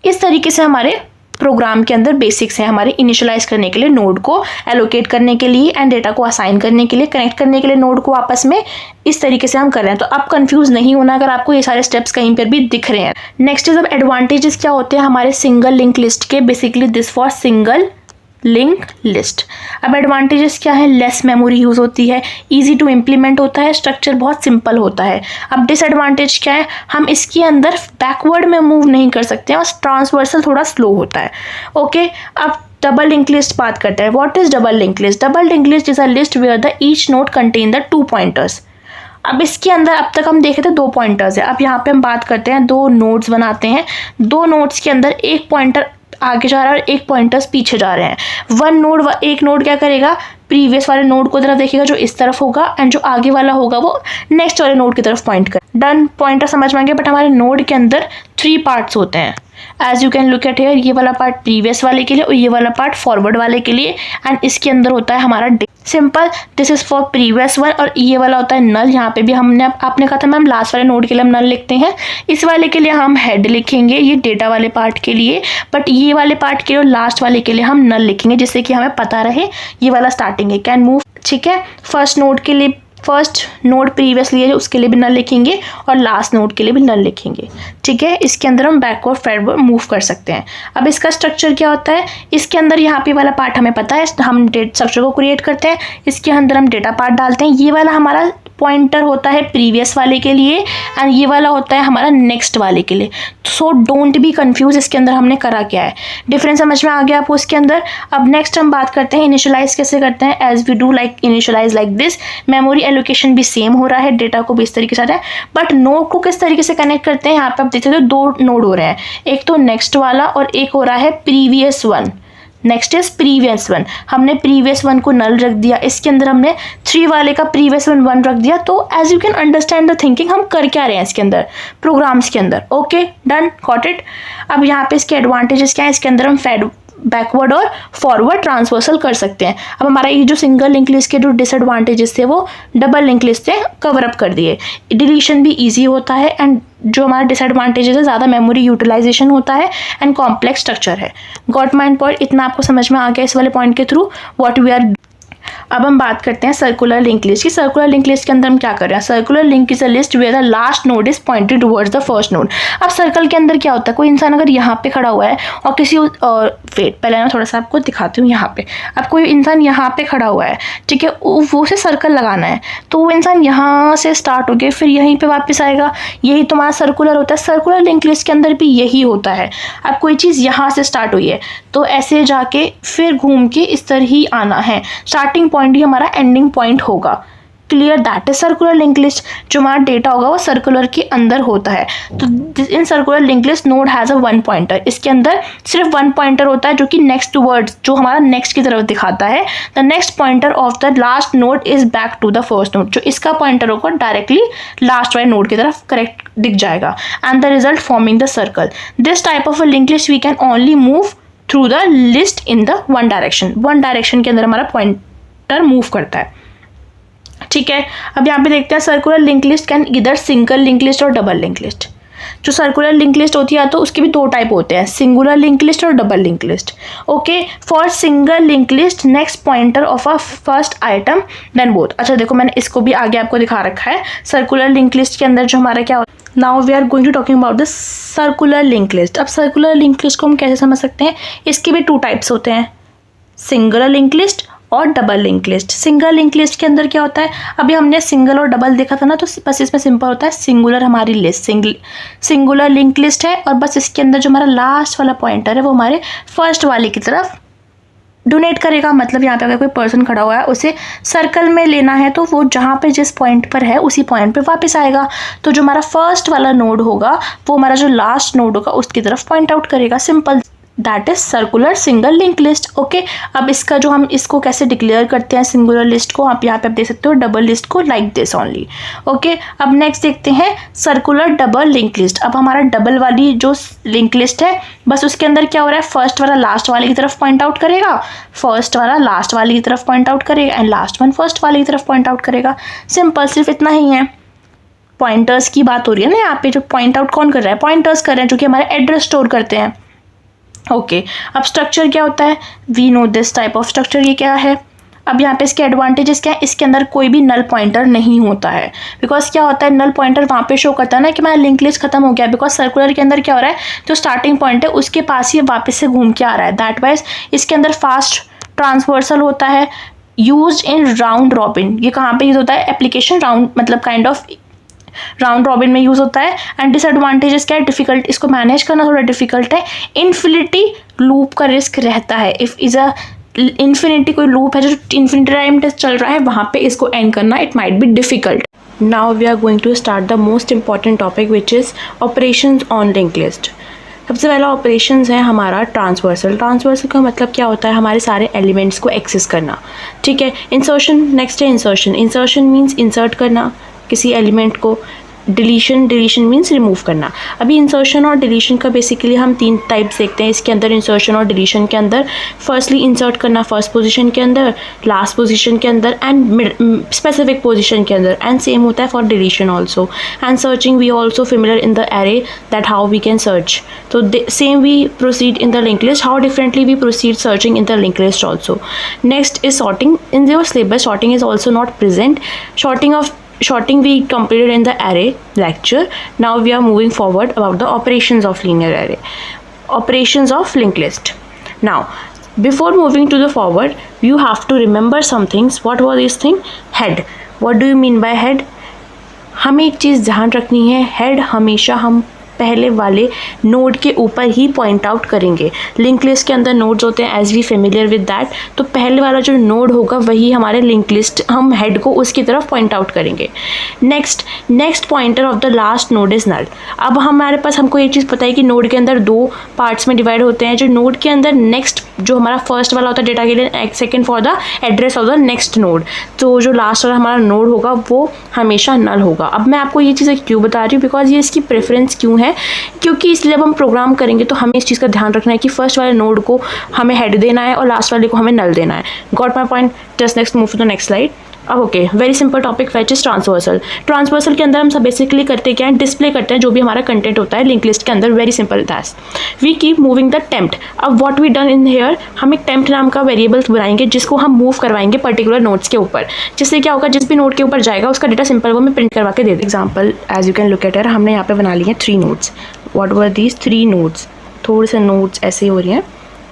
इस तरीके से हमारे प्रोग्राम के अंदर बेसिक्स हैं हमारे इनिशियलाइज करने के लिए, नोड को एलोकेट करने के लिए एंड डेटा को असाइन करने के लिए, कनेक्ट करने के लिए नोड को आपस में, इस तरीके से हम कर रहे हैं। तो आप कंफ्यूज नहीं होना अगर आपको ये सारे स्टेप्स कहीं पर भी दिख रहे हैं। नेक्स्ट इज अब एडवांटेजेस क्या होते हैं हमारे सिंगल लिंक लिस्ट के, basically this for single link list. अब एडवांटेजेस क्या है, लेस मेमोरी यूज़ होती है, इजी टू इम्प्लीमेंट होता है, स्ट्रक्चर बहुत सिंपल होता है। अब डिसएडवांटेज क्या है, हम इसके अंदर बैकवर्ड में मूव नहीं कर सकते हैं और ट्रांसवर्सल थोड़ा स्लो होता है। ओके, अब डबल लिंक लिस्ट बात करते हैं। What is double link list? Double link list is a list where the each node contain the 2 pointers. अब इसके अंदर अब तक हम देखे थे 2 पॉइंटर्स है, अब यहाँ पे हम बात करते हैं 2 नोड्स बनाते हैं, 2 नोड्स के अंदर एक पॉइंटर आगे जा रहा है और एक पॉइंटर्स पीछे जा रहे हैं। एक नोड क्या करेगा, प्रीवियस वाले नोड को तरफ देखेगा जो इस तरफ होगा, एंड जो आगे वाला होगा वो नेक्स्ट वाले नोड की तरफ पॉइंट कर। डन, पॉइंटर समझ में आ गया। बट हमारे नोड के अंदर 3 पार्ट्स होते हैं, as you can look at here. ये वाला पार्ट प्रीवियस वाले के लिए और ये वाला पार्ट फॉरवर्ड वाले के लिए, एंड इसके अंदर होता है हमारा simple, this is for previous one, और ये वाला होता है नल। यहाँ पे भी आपने कहा था मैम लास्ट वाले नोड के लिए हम नल लिखते हैं, इस वाले के लिए हम हेड लिखेंगे, ये डेटा वाले पार्ट के लिए, बट ये वाले पार्ट के लिए और लास्ट वाले के लिए हम नल लिखेंगे, जिससे कि हमें पता रहे ये वाला स्टार्टिंग है, कैन मूव। ठीक है, फर्स्ट नोड के लिए फर्स्ट नोड प्रीवियसली है उसके लिए भी नल लिखेंगे और लास्ट नोड के लिए भी नल लिखेंगे। ठीक है, इसके अंदर हम बैकवर्ड फॉरवर्ड मूव कर सकते हैं। अब इसका स्ट्रक्चर क्या होता है, इसके अंदर यहाँ पे वाला पार्ट हमें पता है, हम स्ट्रक्चर को क्रिएट करते हैं, इसके अंदर हम डेटा पार्ट डालते हैं। ये वाला हमारा पॉइंटर होता है प्रीवियस वाले के लिए एंड ये वाला होता है हमारा नेक्स्ट वाले के लिए। सो डोंट बी कंफ्यूज, इसके अंदर हमने करा क्या है, डिफरेंस समझ में आ गया आपको इसके अंदर। अब नेक्स्ट हम बात करते हैं इनिशियलाइज कैसे करते हैं, as we do like initialize like this. Memory allocation भी सेम हो रहा है, डेटा को भी इस तरीके से आ रहा है, बट नोड को किस तरीके से कनेक्ट करते हैं, यहाँ पे आप देख सकते हो 2 नोड हो रहे हैं, एक तो नेक्स्ट वाला और एक हो रहा है previous one. Next is previous one, हमने प्रीवियस वन को नल रख दिया, इसके अंदर हमने 3 वाले का प्रीवियस वन 1 रख दिया। तो as you can understand the thinking, हम कर क्या रहे हैं इसके अंदर प्रोग्राम्स के अंदर। Okay done, got it. अब यहाँ पे इसके एडवांटेजेस क्या है, इसके अंदर हम बैकवर्ड और फॉरवर्ड ट्रांसवर्सल कर सकते हैं। अब हमारा ये जो सिंगल लिंक लिस्ट के जो डिसएडवांटेजेस थे वो डबल लिंक लिस्ट से कवर अप कर दिए। डिलीशन भी इजी होता है एंड जो हमारा डिसएडवांटेजेस है ज़्यादा मेमोरी यूटिलाइजेशन होता है एंड कॉम्प्लेक्स स्ट्रक्चर है। गॉट माइंड पॉइंट, इतना आपको समझ में आ गया इस वाले पॉइंट के थ्रू व्हाट वी आर। अब हम बात करते हैं सर्कुलर लिंक लिस्ट की। सर्कुलर लिंक लिस्ट के अंदर हम क्या कर रहे हैं, circular link is a list where the last node is pointed towards the first node. अब सर्कल के अंदर क्या होता है, कोई इंसान अगर यहाँ पे खड़ा हुआ है और किसी वेट पहले मैं थोड़ा सा आपको दिखाती हूँ यहाँ पे। अब कोई इंसान यहाँ पे खड़ा हुआ है, ठीक है, वो से सर्कल लगाना है, तो वो इंसान यहाँ से स्टार्ट हो गया फिर यहीं पे वापस आएगा, यही तुम्हारा सर्कुलर होता है। सर्कुलर लिंक लिस्ट के अंदर भी यही होता है। अब कोई चीज़ यहाँ से स्टार्ट हुई है तो ऐसे जाके फिर घूम के इस तरह ही आना है, स्टार्टिंग पॉइंट ही हमारा एंडिंग पॉइंट होगा। Clear, that is circular link list. जो हमारा डेटा होगा वो सर्कुलर के अंदर होता है। तो in circular link list node has a 1 pointer, इसके अंदर सिर्फ 1 पॉइंटर होता है जो कि नेक्स्ट टूवर्ड्स, जो हमारा नेक्स्ट की तरफ दिखाता है। The next pointer of the last node is back to the first node, जो इसका पॉइंटर होगा डायरेक्टली लास्ट वाले नोड की तरफ करेक्ट दिख जाएगा। And the result forming the circle. This type of a link list we can only move through the list in the one direction. One direction के अंदर हमारा पॉइंटर मूव करता है। ठीक है, अब यहाँ पे देखते हैं सर्कुलर लिंक लिस्ट कैन इधर सिंगल लिंक लिस्ट और डबल लिंक लिस्ट। जो सर्कुलर लिंक लिस्ट होती है तो उसके भी 2 टाइप होते हैं, सिंगुलर लिंक लिस्ट और double link list. Okay, for single link list next pointer of a first item then both. अच्छा देखो मैंने इसको भी आगे आपको दिखा रखा है। सर्कुलर लिंक लिस्ट के अंदर जो हमारा क्या होता है, now we are going to talking about the circular link list. अब सर्कुलर लिंक लिस्ट को हम कैसे समझ सकते हैं, इसके भी 2 टाइप्स होते हैं, सिंगुलर लिंक लिस्ट और double link list. Single link list के अंदर क्या होता है, अभी हमने सिंगल और डबल देखा था ना, तो बस इसमें सिंपल होता है सिंगुलर हमारी लिस्ट सिंगुलर लिंक लिस्ट है, और बस इसके अंदर जो हमारा लास्ट वाला पॉइंटर है वो हमारे फर्स्ट वाले की तरफ डोनेट करेगा। मतलब यहाँ पे अगर कोई पर्सन खड़ा हुआ है, उसे सर्कल में लेना है तो वो जहाँ पे जिस पॉइंट पर है उसी पॉइंट पे वापस आएगा। तो जो हमारा फर्स्ट वाला नोड होगा वो हमारा जो लास्ट नोड होगा उसकी तरफ पॉइंट आउट करेगा। Simple, that is circular single link list. Okay, अब इसका जो हम इसको कैसे डिक्लेयर करते हैं सिंगुलर लिस्ट को, आप यहाँ पे आप देख सकते हो डबल लिस्ट को लाइक दिस ओनली। ओके, अब नेक्स्ट देखते हैं सर्कुलर डबल लिंक लिस्ट। अब हमारा डबल वाली जो लिंक लिस्ट है, बस उसके अंदर क्या हो रहा है, फर्स्ट वाला लास्ट वाले की तरफ पॉइंट आउट करेगा, फर्स्ट वाला लास्ट वाले की तरफ पॉइंट आउट करेगा, एंड लास्ट वन फर्स्ट वाले की तरफ पॉइंट आउट करेगा। सिंपल, सिर्फ इतना ही है। पॉइंटर्स की बात हो रही है ना यहाँ पे, जो पॉइंट आउट कौन कर रहा है, पॉइंटर्स कर रहे हैं जो कि हमारे एड्रेस स्टोर करते हैं। ओके, अब स्ट्रक्चर क्या होता है, we know this type of structure. ये क्या है, अब यहाँ पे इसके एडवांटेजेस क्या है, इसके अंदर कोई भी नल पॉइंटर नहीं होता है। बिकॉज क्या होता है, नल पॉइंटर वहाँ पे शो करता है ना कि हमारा लिंक लिस्ट खत्म हो गया। बिकॉज सर्कुलर के अंदर क्या हो रहा है, जो स्टार्टिंग पॉइंट है उसके पास ही वापस से घूम के आ रहा है। दैट वाइज इसके अंदर फास्ट ट्रांसवर्सल होता है, यूज इन राउंड रॉबिन। ये कहाँ पे यूज होता है, एप्लीकेशन राउंड, मतलब काइंड ऑफ राउंड रॉबिन में यूज होता है। एंड डिसएडवांटेजेस क्या है, डिफिकल्ट, इसको मैनेज करना थोड़ा डिफिकल्ट है। इन्फिनिटी लूप का रिस्क रहता है। इफ इज अ इन्फिनिटी कोई लूप है जो इन्फिनिटी टाइम टेस्ट चल रहा है, वहाँ पे इसको एंड करना it might be difficult. Now we are going to start the most important topic which is operations on link list. सबसे पहला ऑपरेशंस है हमारा ट्रांसवर्सल। ट्रांसवर्सल का मतलब क्या होता है, हमारे सारे एलिमेंट्स को एक्सेस करना। ठीक है, इंसर्शन नेक्स्ट है इंसर्शन। इंसर्शन मीन्स इंसर्ट करना किसी एलिमेंट को। डिलीशन, डिलीशन मीन्स रिमूव करना। अभी इंसर्शन और डिलीशन का बेसिकली हम 3 टाइप्स देखते हैं इसके अंदर। इंसर्शन और डिलीशन के अंदर फर्स्टली इंसर्ट करना फर्स्ट पोजीशन के अंदर, लास्ट पोजीशन के अंदर, एंड स्पेसिफिक पोजीशन के अंदर। एंड सेम होता है for deletion also. And searching we also familiar in the array that how we can search. तो same we proceed in the link list, how differently we proceed searching in the link list also. Next is sorting. In your syllabus sorting is also not present. Sorting we completed in the array lecture. Now we are moving forward about the operations of linear array, operations of linked list. Now before moving to the forward, you have to remember some things. What was this thing, head? What do you mean by head? हमें एक चीज़ ध्यान रखनी है, head हमेशा हम पहले वाले node के ऊपर ही पॉइंट आउट करेंगे। लिंक लिस्ट के अंदर नोड्स होते हैं, as we familiar with that. तो पहले वाला जो नोड होगा वही हमारे लिंक लिस्ट, हम हेड को उसकी तरफ पॉइंट आउट करेंगे। Next pointer of the last node is null. अब हमारे पास हमको एक चीज़ पता है कि नोड के अंदर 2 पार्ट्स में डिवाइड होते हैं। जो नोड के अंदर नेक्स्ट जो हमारा फर्स्ट वाला होता है डेटा के लिए, second for the address of the next node. तो जो लास्ट वाला हमारा नोड होगा वो हमेशा नल होगा। अब मैं आपको ये चीज़ें क्यों बता रही हूँ, बिकॉज ये इसकी प्रेफरेंस क्यों है, क्योंकि इसलिए जब हम प्रोग्राम करेंगे तो हमें इस चीज़ का ध्यान रखना है कि फर्स्ट वाले नोड को हमें हेड देना है और लास्ट वाले को हमें नल देना है। Got my point? Just next move to the next slide. अब okay, very simple topic which is transversal. Transversal के अंदर हम सब बेसिकली करते क्या है, डिस्प्ले करते हैं जो भी हमारा कंटेंट होता है लिंक लिस्ट के अंदर। Very simple task, we keep moving the temp. अब what we done in here, हम एक टेम्प्ट नाम का वेरिएबल्स बनाएंगे जिसको हम मूव करवाएंगे पर्टिकुलर नोड्स के ऊपर। जिससे क्या होगा, जिस भी नोड के ऊपर जाएगा उसका डेटा सिंपल वो मैं प्रिंट करवा के दे दूँ। Example as you can look at, हमने यहाँ पे बना लिए 3 nodes. What were these 3 nodes? थोड़े से नोड्स ऐसे हो रही हैं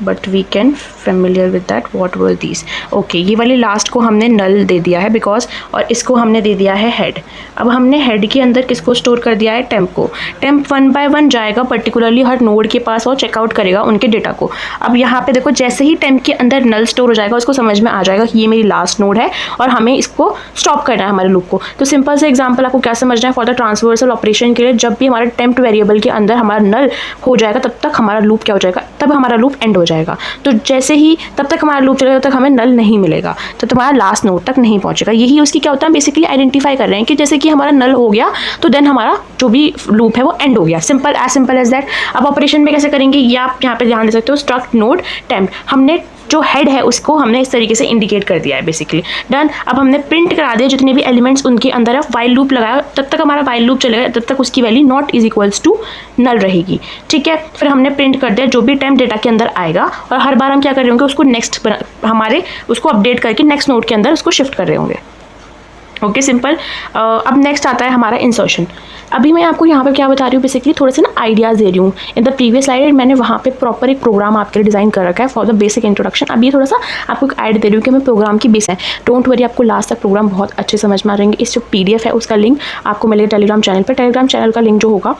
but we can familiar with that. What were these? Okay, ये वाले लास्ट को हमने नल दे दिया है बिकॉज, और इसको हमने दे दिया है हेड। अब हमने हेड के अंदर किसको स्टोर कर दिया है, टेम्प को। टेम्प 1 बाय 1 जाएगा पर्टिकुलरली हर नोड के पास और चेकआउट करेगा उनके डेटा को। अब यहाँ पे देखो, जैसे ही टेम्प के अंदर नल स्टोर हो जाएगा उसको समझ में आ जाएगा कि ये मेरी लास्ट नोड है और हमें इसको स्टॉप करना है हमारे लूप को। तो सिंपल से एग्जाम्पल आपको क्या समझना है, फॉर द ट्रांसवर्सल ऑपरेशन के लिए जब भी हमारे टेम्प वेरिएबल के अंदर हमारा नल हो जाएगा तब तक हमारा लूप क्या हो जाएगा, तब हमारा लूप एंड हो जाएगा। तो जैसे ही तब तक हमारा लूप चलेगा तब तक हमें नल नहीं मिलेगा, तो तुम्हारा लास्ट नोड तक नहीं पहुंचेगा। यही उसकी क्या होता है, बेसिकली आइडेंटिफाई कर रहे हैं कि जैसे कि हमारा नल हो गया तो देन हमारा जो भी लूप है वो एंड हो गया। Simple as that. अब ऑपरेशन में कैसे करेंगे ये आप यहाँ पे ध्यान दे सकते हो। स्ट्रक्ट नोड टेम्प, हमने जो हेड है उसको हमने इस तरीके से इंडिकेट कर दिया है बेसिकली। डन। अब हमने प्रिंट करा दिया जितने भी एलिमेंट्स उनके अंदर है, वाइल लूप लगाया, तब तक हमारा वाइल लूप चलेगा, तब तक उसकी value not is equals to null रहेगी। ठीक है, फिर हमने प्रिंट कर दिया जो भी टाइम डेटा के अंदर आएगा, और हर बार हम क्या कर रहे होंगे, उसको नेक्स्ट हमारे उसको अपडेट करके नेक्स्ट नोड के अंदर उसको शिफ्ट कर रहे होंगे। Okay simple. अब नेक्स्ट आता है हमारा इंसर्शन। अभी मैं आपको यहाँ पे क्या बता रही हूँ, बेसिकली थोड़े से ना आइडियाज़ दे रही हूँ। इन द प्रीवियस स्लाइड मैंने वहाँ पे प्रॉपर एक प्रोग्राम आपके लिए डिज़ाइन कर रखा है फॉर द बेसिक इंट्रोडक्शन। अब ये थोड़ा सा आपको एक आइडिया दे रही हूँ कि मैं प्रोग्राम की बेस है। डोंट वरी, आपको लास्ट तक प्रोग्राम बहुत अच्छे समझ में आ जाएंगे। इस जो PDF है उसका लिंक आपको मिलेगा टेलीग्राम चैनल पर। टेलीग्राम चैनल का लिंक जो होगा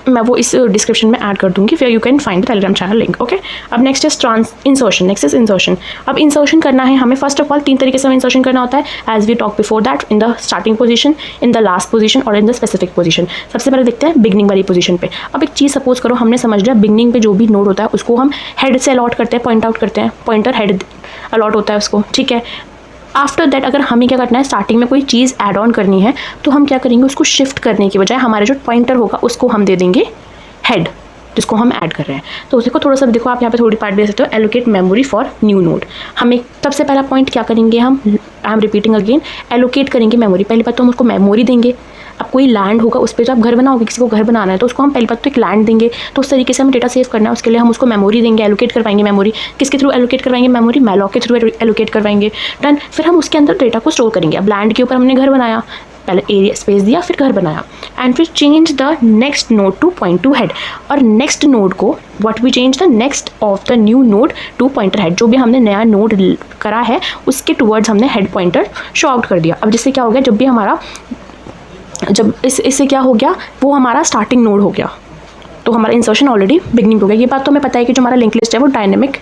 मैं वो इस डिस्क्रिप्शन में ऐड कर दूँगी, फिर you can find the Telegram channel link. Okay, अब next is insertion. Next is insertion. अब इंसर्शन करना है हमें फर्स्ट ऑफ ऑल 3 तरीके से हमें इंसर्शन करना होता है as we talk before that, in the starting position, in the last position और इन द स्पेसिफिक पोजीशन। सबसे पहले देखते हैं बिगनिंग वाली पोजीशन पे। अब एक चीज़ सपोज करो हमने समझ लिया बिगनिंग पे जो भी नोड होता है उसको हम हेड से अलॉट करते हैं, पॉइंट आउट करते हैं, पॉइंटर हेड अलॉट होता है उसको, ठीक है। आफ्टर दैट अगर हमें क्या करना है, स्टार्टिंग में कोई चीज़ ऐड ऑन करनी है तो हम क्या करेंगे, उसको शिफ्ट करने की बजाय हमारे जो पॉइंटर होगा उसको हम दे देंगे हेड, जिसको हम ऐड कर रहे हैं। तो देखो थोड़ा सा देखो, आप यहाँ पे थोड़ी पार्ट दे सकते हो, allocate memory for new node. हम एक सबसे पहला पॉइंट क्या करेंगे, हम I am repeating again, allocate करेंगे मेमोरी। पहली बात तो हम उसको मेमोरी देंगे। अब कोई लैंड होगा उस पर, जो आप घर बनाओगे, किसी को घर बनाना है तो उसको हम पहली बात तो एक लैंड देंगे। तो उस तरीके से हमें डेटा सेव करना है, उसके लिए हम उसको मेमोरी देंगे, एलोकेट करवाएंगे मेमोरी। किसके थ्रू एलोकेट करवाएंगे मेमोरी, मैलॉक के थ्रू एलोकेट करवाएंगे। डन। फिर हम उसके अंदर डेटा को स्टोर करेंगे। अब लैंड के ऊपर हमने घर बनाया, पहले एरिया स्पेस दिया, फिर घर बनाया, एंड फिर change the next node to point to head. और नेक्स्ट नोड को what we change the next of the new node to pointer head. जो भी हमने नया नोड करा है उसके टूवर्ड्स हमने हेड पॉइंटर शो आउट कर दिया। अब जिससे क्या हो गया, जब भी हमारा इससे क्या हो गया, वो हमारा स्टार्टिंग नोड हो गया, तो हमारा इंसर्शन ऑलरेडी बिगनिंग हो गया। ये बात तो हमें पता है कि जो हमारा लिंक लिस्ट है वो डायनेमिक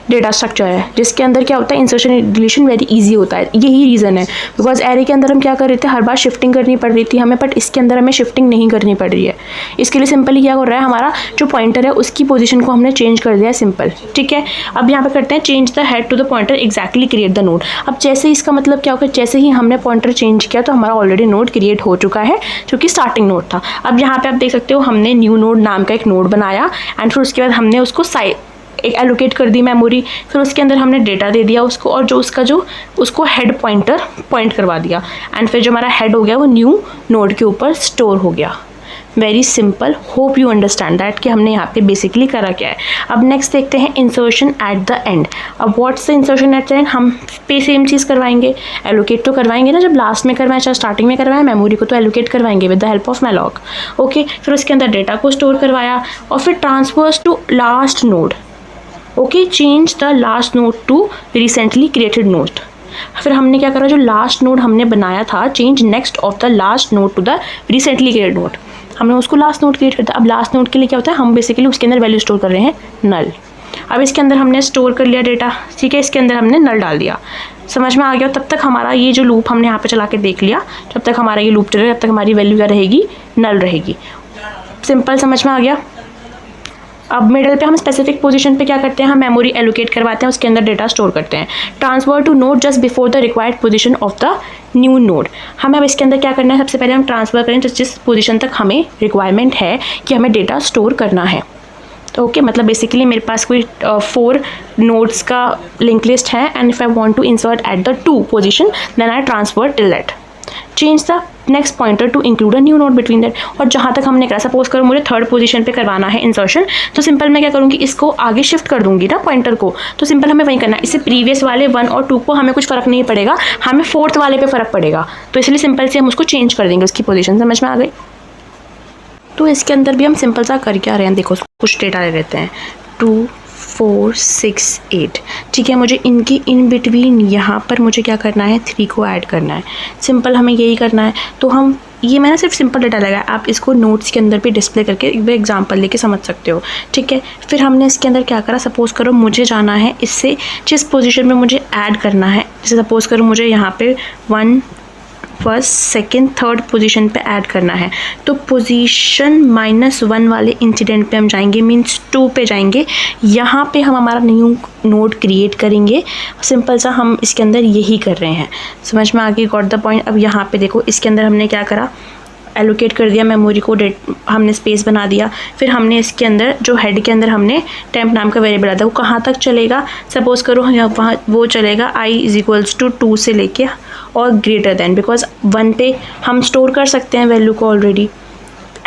डेटा स्ट्रक्चर है, जिसके अंदर क्या होता है, इंसर्शन डिलीशन वेरी इजी होता है। यही रीज़न है, बिकॉज एरे के अंदर हम क्या कर रहे थे, हर बार शिफ्टिंग करनी पड़ रही थी हमें, बट इसके अंदर हमें शिफ्टिंग नहीं करनी पड़ रही है। इसके लिए सिंपली क्या हो रहा है, हमारा जो पॉइंटर है उसकी पोजीशन को हमने चेंज कर दिया है, सिंपल, ठीक है। अब यहाँ पे करते हैं change the head to the pointer exactly create the node. अब जैसे इसका मतलब क्या होगा, जैसे ही हमने पॉइंटर चेंज किया तो हमारा ऑलरेडी नोड क्रिएट हो चुका है, जो कि स्टार्टिंग नोड था। अब यहाँ पे आप देख सकते हो हमने न्यू नोड नाम का एक नोड बनाया, एंड फिर उसके बाद हमने उसको एक एलोकेट कर दी मेमोरी। फिर उसके अंदर हमने डेटा दे दिया उसको, और जो उसको हेड पॉइंटर पॉइंट करवा दिया, एंड फिर जो हमारा हेड हो गया वो न्यू नोड के ऊपर स्टोर हो गया। Very simple, hope you understand that कि हमने यहाँ पे बेसिकली करा क्या है। अब नेक्स्ट देखते हैं इंसर्शन एट द एंड। अब what's the insertion at the and, हम पे सेम चीज़ करवाएंगे, एलोकेट तो करवाएंगे ना, जब लास्ट में करवाएं चाहे स्टार्टिंग में करवाएं, मेमोरी को तो एलोकेट करवाएंगे with the help of malloc. Okay, फिर उसके अंदर डेटा को स्टोर करवाया, और फिर transfers to last node. Okay, change the last node to recently created node. फिर हमने क्या करा, जो लास्ट नोड हमने बनाया था, change next of the last node to the recently created node. हमने उसको लास्ट नोड क्रिएट करता है। अब लास्ट नोड के लिए क्या होता है, हम बेसिकली उसके अंदर वैल्यू स्टोर कर रहे हैं नल। अब इसके अंदर हमने स्टोर कर लिया डेटा, ठीक है, इसके अंदर हमने नल डाल दिया। समझ में आ गया। तब तक हमारा ये जो लूप हमने यहाँ पे चला के देख लिया, जब तक हमारा ये लूप चलेगा तब तक हमारी वैल्यू क्या रहेगी, नल रहेगी। सिंपल, समझ में आ गया। अब मिडल पे हम स्पेसिफिक पोजीशन पे क्या करते हैं, हम मेमोरी एलोकेट करवाते हैं, उसके अंदर डेटा स्टोर करते हैं। Transfer to node just before the required position of the new node. हमें अब इसके अंदर क्या करना है, सबसे पहले हम ट्रांसफ़र करें जिस पोजीशन तक हमें रिक्वायरमेंट है कि हमें डेटा स्टोर करना है। ओके, मतलब बेसिकली मेरे पास कोई 4 नोड्स का लिंक लिस्ट है, and if I want to insert at the 2 position then I transfer till that, change the next pointer to include a new node between that. और जहाँ तक हमने करा, सपोज करो मुझे 3rd पोजीशन पे करवाना है इंसर्शन, तो सिंपल मैं क्या करूँगी, इसको आगे शिफ्ट कर दूंगी ना पॉइंटर को, तो सिंपल हमें वही करना है। इससे प्रीवियस वाले 1 और 2 को हमें कुछ फ़र्क नहीं पड़ेगा, हमें 4th वाले पे फ़र्क पड़ेगा, तो इसलिए सिंपल से हम उसको चेंज कर देंगे, उसकी पोजीशन। समझ में आ गई। तो इसके अंदर भी हम सिंपल सा कर क्या रहे हैं, देखो कुछ डेटा ले लेते हैं, 2 4 6 8, ठीक है। मुझे इनकी इन बिटवीन यहाँ पर मुझे क्या करना है, 3 को ऐड करना है। सिंपल हमें यही करना है। तो हम ये मैंने सिर्फ सिंपल डेटा लगाया, आप इसको नोट्स के अंदर भी डिस्प्ले करके एक एग्जांपल लेके समझ सकते हो, ठीक है। फिर हमने इसके अंदर क्या करा, सपोज़ करो मुझे जाना है इससे जिस पोजीशन में मुझे ऐड करना है, जैसे सपोज़ करो मुझे यहाँ पे 1 फर्स्ट सेकंड थर्ड पोजीशन पे ऐड करना है, तो पोजीशन -1 वाले इंसिडेंट पे हम जाएंगे, मींस 2 पे जाएंगे। यहाँ पे हम हमारा न्यू नोड क्रिएट करेंगे। सिंपल सा हम इसके अंदर यही कर रहे हैं। समझ में आ गई, गॉट द पॉइंट। अब यहाँ पे देखो इसके अंदर हमने क्या करा, एलोकेट कर दिया मेमोरी को, हमने स्पेस बना दिया। फिर हमने इसके अंदर जो हेड के अंदर हमने टेम्प नाम का वेरिएबल आता है, वो कहाँ तक चलेगा, सपोज़ करो वहाँ वो चलेगा i = 2 से लेके और ग्रेटर देन, बिकॉज 1 पे हम स्टोर कर सकते हैं वैल्यू को ऑलरेडी।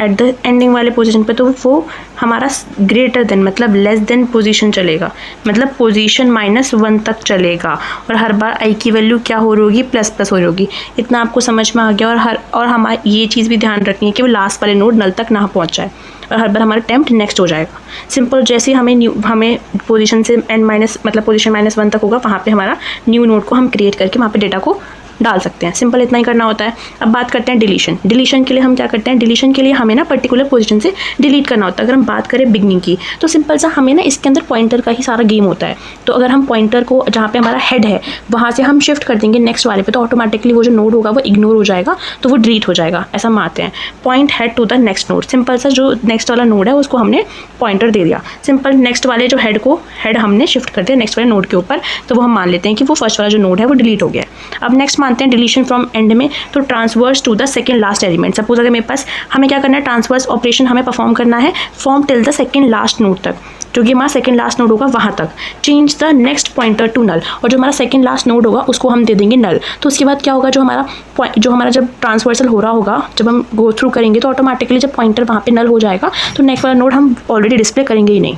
एट द एंडिंग वाले पोजीशन पे, तो वो हमारा ग्रेटर देन मतलब लेस देन पोजीशन चलेगा, मतलब पोजीशन -1 तक चलेगा। और हर बार आई की वैल्यू क्या हो रही होगी, प्लस प्लस हो रही होगी। इतना आपको समझ में आ गया। और हमारी ये चीज़ भी ध्यान रखनी है कि वो लास्ट वाले नोड नल तक ना पहुँच जाए, और हर बार हमारा टेम्प्ट नेक्स्ट हो जाएगा। सिंपल, जैसे हमें पोजीशन से मतलब पोजीशन -1 तक होगा, वहाँ पे हमारा न्यू नोड को हम क्रिएट करके वहाँ पे डेटा को डाल सकते हैं। सिंपल इतना ही करना होता है। अब बात करते हैं डिलीशन। डिलीशन के लिए हम क्या करते हैं, डिलीशन के लिए हमें ना पर्टिकुलर पोजीशन से डिलीट करना होता है। अगर हम बात करें बिगनिंग की, तो सिंपल सा हमें ना इसके अंदर पॉइंटर का ही सारा गेम होता है। तो अगर हम पॉइंटर को जहाँ पे हमारा हेड है वहाँ से हम शिफ्ट कर देंगे नेक्स्ट वाले पे, तो ऑटोमेटिकली वो जो नोड होगा वो इग्नोर हो जाएगा, तो वो डिलीट हो जाएगा। ऐसा मानते हैं। Point head to the next node, simple सा जो नेक्स्ट वाला नोड है उसको हमने पॉइंटर दे दिया। सिंपल नेक्स्ट वाले जो हेड हमने शिफ्ट कर दिया नेक्स्ट वाले नोड के ऊपर, तो वो हम मान लेते हैं कि वो फर्स्ट वाला जो नोड है वो डिलीट हो गया। अब नेक्स्ट मानते हैं डिलीशन फ्रॉम एंड में, तो transverse to the second last element. Suppose अगर मेरे पास, हमें क्या करना है, ट्रांसवर्स ऑपरेशन हमें परफॉर्म करना है from till the second last node तक, जो कि हमारा सेकंड लास्ट नोड होगा वहाँ तक। Change the next pointer to null, और जो हमारा सेकंड लास्ट नोड होगा उसको हम दे देंगे नल। तो उसके बाद क्या होगा, जो हमारा जब ट्रांसवर्सल हो रहा होगा, जब हम गो थ्रू करेंगे, तो ऑटोमेटिकली जब पॉइंटर वहाँ पे नल हो जाएगा, तो नेक्स्ट वाला नोड हम ऑलरेडी डिस्प्ले करेंगे ही नहीं।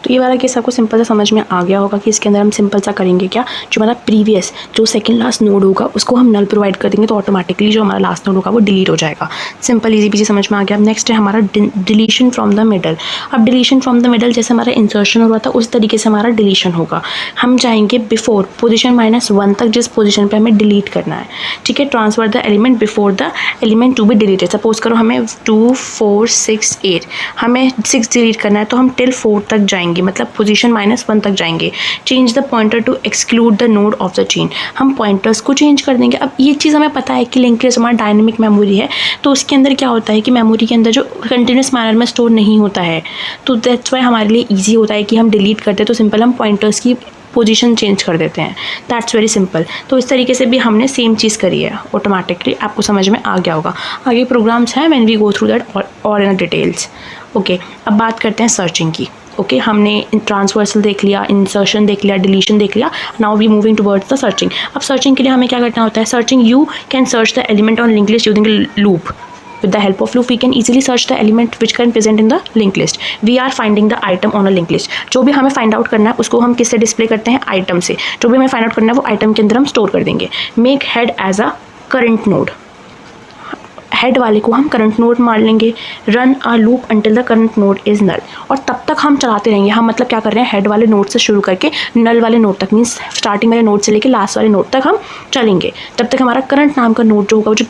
तो ये वाला केस आपको सिंपल सा समझ में आ गया होगा कि इसके अंदर हम सिंपल सा करेंगे क्या, जो हमारा प्रीवियस जो सेकंड लास्ट नोड होगा उसको हम नल प्रोवाइड कर देंगे, तो ऑटोमेटिकली जो हमारा लास्ट नोड होगा वो डिलीट हो जाएगा। सिंपल इजी पीजी समझ में आ गया। अब नेक्स्ट है हमारा डिलीशन फ्रॉम द मिडल। अब डिलीशन फ्रॉम द मिडल जैसे हमारा इंसर्शन हो रहा था उस तरीके से हमारा डिलीशन होगा। हम चाहेंगे बिफोर पोजीशन -1 तक जिस पोजीशन पे हमें डिलीट करना है, ठीक है, transfer the element before the element to be deleted. Suppose करो हमें 2, 4, 6, 8 हमें 6 डिलीट करना है, तो हम टिल 4 तक जाएंगे, मतलब पोजीशन -1 तक जाएंगे। Change the pointer to exclude the node of the chain, हम पॉइंटर्स को चेंज कर देंगे। अब ये चीज़ हमें पता है कि लिंक्ड लिस्ट हमारा डायनेमिक मेमोरी है, तो उसके अंदर क्या होता है कि मेमोरी के अंदर जो कंटिन्यूस मैनर में स्टोर नहीं होता है, तो दैट्स वाई हमारे लिए ईजी होता है कि हम डिलीट करते हैं तो सिंपल हम पॉइंटर्स की पोजीशन चेंज कर देते हैं। That's very simple. तो इस तरीके से भी हमने सेम चीज़ करी है, ऑटोमेटिकली आपको समझ में आ गया होगा। आगे प्रोग्राम्स हैं, when we go through that और इन डिटेल्स। ओके, अब बात करते हैं सर्चिंग की। ओके, हमने ट्रांसवर्सल देख लिया, इंसर्शन देख लिया, डिलीशन देख लिया। Now we moving towards the searching. अब सर्चिंग के लिए हमें क्या करना होता है, searching you can search the element on link list using loop. With the help of loop, we can easily search the element which can present in the linked list. We are finding the item on a linked list. जो भी हमें find out करना है उसको हम किससे display करते हैं, आइटम से। जो भी हमें फाइंड आउट करना है वो आइटम के अंदर हम स्टोर कर देंगे। Make head as a current node, head वाले को हम करंट नोड मान लेंगे। Run a loop until the current node is null, और तब तक हम चलाते रहेंगे। हम मतलब क्या कर रहे हैं, हेड वाले नोड से शुरू करके नल वाले नोड तक, मीन्स स्टार्टिंग वाले नोड से लेके लास्ट वाले नोड तक हम चलेंगे। तब तक हमारा करंट नाम का नोड जो होगा, जो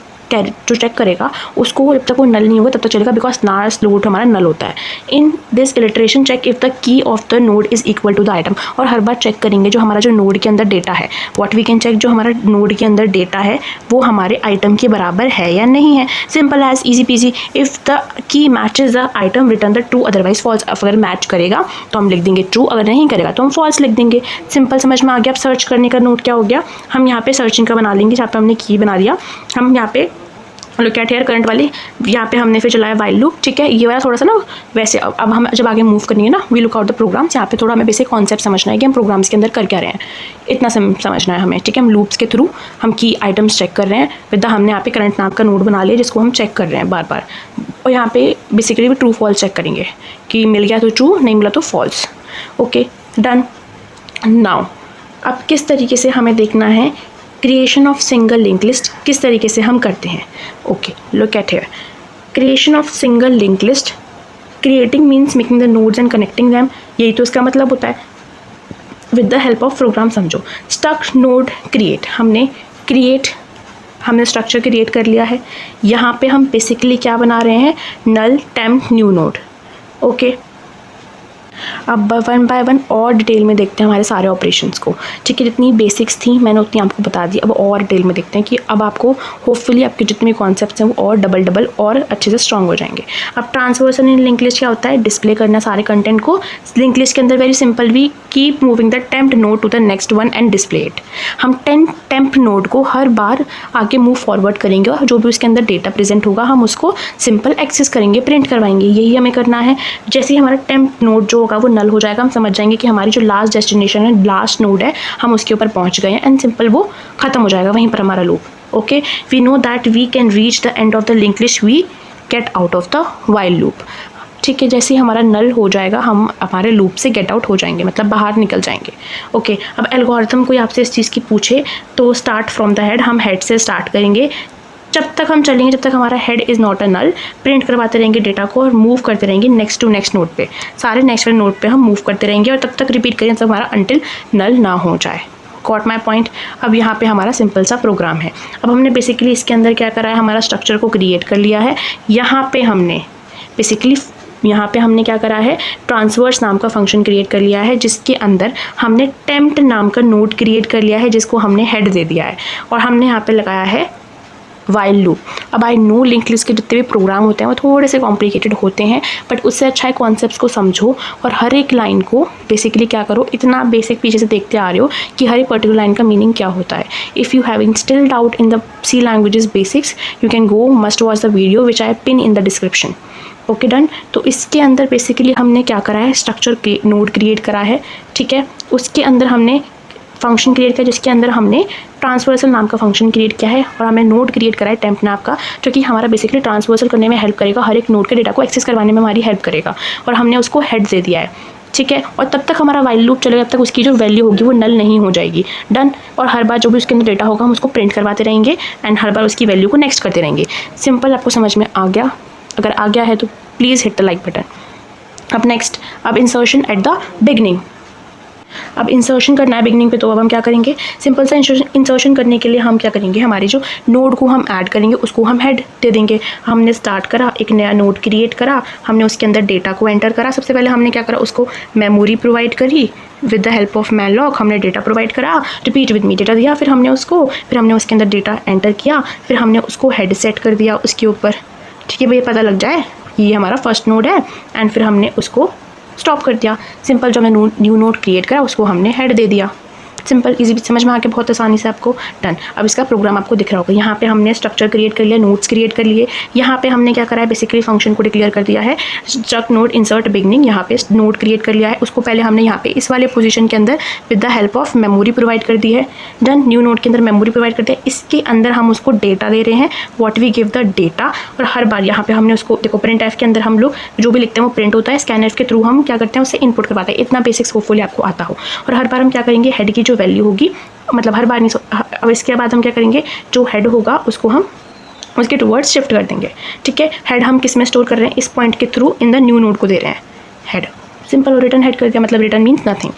चेक करेगा उसको, जब तक वो नल नहीं होगा तब तक चलेगा, बिकॉज लास्ट नोड हमारा नल होता है। In this illustration check if the key of the node is equal to the item, और हर बार चेक करेंगे जो हमारा जो नोड के अंदर डेटा है, व्हाट वी कैन चेक, जो हमारा नोड के अंदर डेटा है वो हमारे आइटम के बराबर है या नहीं है। Simple as easy peasy. If the key matches the item return the true, otherwise false. अगर मैच करेगा तो हम लिख देंगे ट्रू, अगर नहीं करेगा तो हम फॉल्स लिख देंगे। सिंपल समझ में आ गया। अब सर्च करने का नोड क्या हो गया, हम यहाँ पे सर्चिंग का बना लेंगे, जहाँ पे हमने की बना लिया। हम यहाँ पे लुक एट हियर करंट वाली, यहाँ पे हमने फिर चलाया वाइल लूप, ठीक है। ये वाला थोड़ा सा ना वैसे, अब हम जब आगे मूव करेंगे ना, we look out the programs, यहाँ पे थोड़ा हमें बेसिक कॉन्सेप्ट समझना है कि हम प्रोग्राम्स के अंदर कर क्या रहे हैं, इतना समझना है हमें, ठीक है। हम लूप्स के थ्रू हम की आइटम्स चेक कर रहे हैं विद द, हमने यहाँ पे करंट नाम का नोड बना लिया जिसको हम चेक कर रहे हैं बार बार, और यहाँ पे बेसिकली ट्रू फॉल्स चेक करेंगे कि मिल गया तो ट्रू, नहीं मिला तो फॉल्स। Okay, done. नाउ अब किस तरीके से हमें देखना है creation of single link list, किस तरीके से हम करते हैं। Okay, look at here, creation of single link list, creating means making the nodes and connecting them, यही तो इसका मतलब होता है। With the help of program समझो, स्टक नोड क्रिएट, हमने स्ट्रक्चर क्रिएट कर लिया है। यहाँ पे हम बेसिकली क्या बना रहे हैं, नल टेम्प न्यू नोड। ओके, अब वन बाय वन और डिटेल में देखते हैं हमारे सारे ऑपरेशंस को, ठीक है। जितनी बेसिक्स थी मैंने उतनी आपको बता दी, अब और डिटेल में देखते हैं कि अब आपको होपफुली आपके जितने भी कॉन्सेप्ट्स हैं वो और डबल और अच्छे से स्ट्रॉन्ग हो जाएंगे। अब ट्रांसवर्सन इन लिंक लिस्ट क्या होता है, डिस्प्ले करना सारे कंटेंट को लिंक लिस्ट के अंदर। Very simple, we keep moving the temp node to the next one and display it. हम टेम्प नोड को हर बार आगे मूव फॉरवर्ड करेंगे, और जो भी उसके अंदर डेटा प्रेजेंट होगा हम उसको सिंपल एक्सेस करेंगे, प्रिंट करवाएंगे, यही हमें करना है। जैसे ही हमारा टेम्प नोड जो होगा वो नल हो जाएगा, हम समझ जाएंगे कि हमारी जो लास्ट डेस्टिनेशन है, लास्ट नोड है, हम उसके ऊपर पहुंच गए हैं, एंड सिंपल वो खत्म हो जाएगा वहीं पर हमारा loop. Okay, we know that we can reach the end of the link list, we get out of the while loop. ठीक है, जैसे ही हमारा नल हो जाएगा हम हमारे लूप से गेट आउट हो जाएंगे, मतलब बाहर निकल जाएंगे। ओके, अब एल्गोरिथम कोई आपसे इस चीज़ की पूछे तो स्टार्ट फ्रॉम द हेड, हम हेड से स्टार्ट करेंगे। जब तक हम चलेंगे जब तक हमारा head is not a null, print करवाते रहेंगे डेटा को और मूव करते रहेंगे नेक्स्ट टू नेक्स्ट नोड पे, सारे नेक्स्ट वाले नोड पे हम मूव करते रहेंगे और तब तक रिपीट करेंगे जब हमारा अंटिल नल ना हो जाए। Got my point. अब यहाँ पे हमारा सिंपल सा प्रोग्राम है। अब हमने बेसिकली इसके अंदर क्या करा है, हमारा स्ट्रक्चर को क्रिएट कर लिया है। यहाँ पे हमने बेसिकली क्या करा है, ट्रांसवर्स नाम का फंक्शन क्रिएट कर लिया है, जिसके अंदर हमने टेम्प्ट नाम का नोड क्रिएट कर लिया है, जिसको हमने हेड दे दिया है, और हमने यहाँ पे लगाया है वाइल लूप। अब आई नो लिंक्ड लिस्ट के जितने भी प्रोग्राम होते हैं वो थोड़े से कॉम्प्लिकेटेड होते हैं, बट उससे अच्छा है कॉन्सेप्ट्स को समझो और हर एक लाइन को बेसिकली क्या करो, इतना बेसिक पीछे से देखते आ रहे हो कि हर एक पर्टिकुलर लाइन का मीनिंग क्या होता है। If you having still doubt in the C languages basics, you can go must watch the video which I pin in the description. Okay done. तो इसके अंदर बेसिकली हमने क्या करा है, स्ट्रक्चर के नोड क्रिएट करा है। ठीक है, उसके अंदर हमने फंक्शन क्रिएट किया जिसके अंदर हमने ट्रांसवर्सल नाम का फंक्शन क्रिएट किया है, और हमने नोड क्रिएट करा है टेम्प नाम का, जो कि हमारा बेसिकली ट्रांसवर्सल करने में हेल्प करेगा, हर एक नोड के डेटा को एक्सेस करवाने में हमारी हेल्प करेगा, और हमने उसको हेड दे दिया है। ठीक है, और तब तक हमारा वाइल लूप चलेगा, तब तक उसकी जो वैल्यू होगी वो नल नहीं हो जाएगी। डन। और हर बार जो भी उसके अंदर डेटा होगा हम उसको प्रिंट करवाते रहेंगे एंड हर बार उसकी वैल्यू को नेक्स्ट करते रहेंगे। सिंपल, आपको समझ में आ गया? अगर आ गया है तो please hit the like button. अब नेक्स्ट, अब इंसर्शन एट द बिगनिंग। अब इंसर्शन करना है बिगनिंग पे, तो अब हम क्या करेंगे, सिंपल सा इंसर्शन करने के लिए हम क्या करेंगे, हमारे जो नोड को हम ऐड करेंगे उसको हम हेड दे देंगे। हमने स्टार्ट करा, एक नया नोड क्रिएट करा, हमने उसके अंदर डेटा को एंटर करा। सबसे पहले हमने क्या करा, उसको मेमोरी प्रोवाइड करी विद द हेल्प ऑफ मैनलॉक, हमने डेटा प्रोवाइड करा, रिपीट विद मी डेटा दिया, फिर हमने उसके अंदर डेटा एंटर किया, फिर हमने उसको हेड सेट कर दिया उसके ऊपर। ठीक है भैया, पता लग जाए ये हमारा फर्स्ट नोड है, एंड फिर हमने उसको स्टॉप कर दिया। सिंपल, जो हमने न्यू नोड क्रिएट करा उसको हमने हेड दे दिया। सिंपल इजी, समझ में आके बहुत आसानी से आपको। डन। अब इसका प्रोग्राम आपको दिख रहा होगा। यहाँ पे हमने स्ट्रक्चर क्रिएट कर लिया, नोड्स क्रिएट कर लिए। यहाँ पे हमने क्या करा है, बेसिकली फंक्शन को डिक्लेयर कर दिया है स्ट्रक्ट नोड इंसर्ट बिगनिंग। यहाँ पे नोड क्रिएट कर लिया है, उसको पहले हमने यहाँ पे इस वाले पोजीशन के अंदर with the help of memory provide कर दी है। डन। न्यू नोड के अंदर मेमोरी प्रोवाइड करते हैं, इसके अंदर हम उसको डेटा दे रहे हैं, what we give the data. और हर बार यहाँ पे हमने उसको देखो, प्रिंट एफ के अंदर हम लोग जो भी लिखते हैं वो प्रिंट होता है, स्कैन एफ के थ्रू हम क्या करते हैं उससे इनपुट करवाते हैं। इतना बेसिक्स होपफुली आपको आता हो। और हर बार हम क्या करेंगे, हेड की जो वैल्यू होगी, मतलब हर बार नहीं, अब इसके बाद हम क्या करेंगे, जो हेड होगा उसको हम उसके टुवर्ड्स शिफ्ट कर देंगे। ठीक है, हेड हम किस में स्टोर कर रहे हैं, इस पॉइंट के through in the new node को दे रहे हैं हेड। सिंपल, रिटर्न हेड कर दिया, मतलब return means nothing.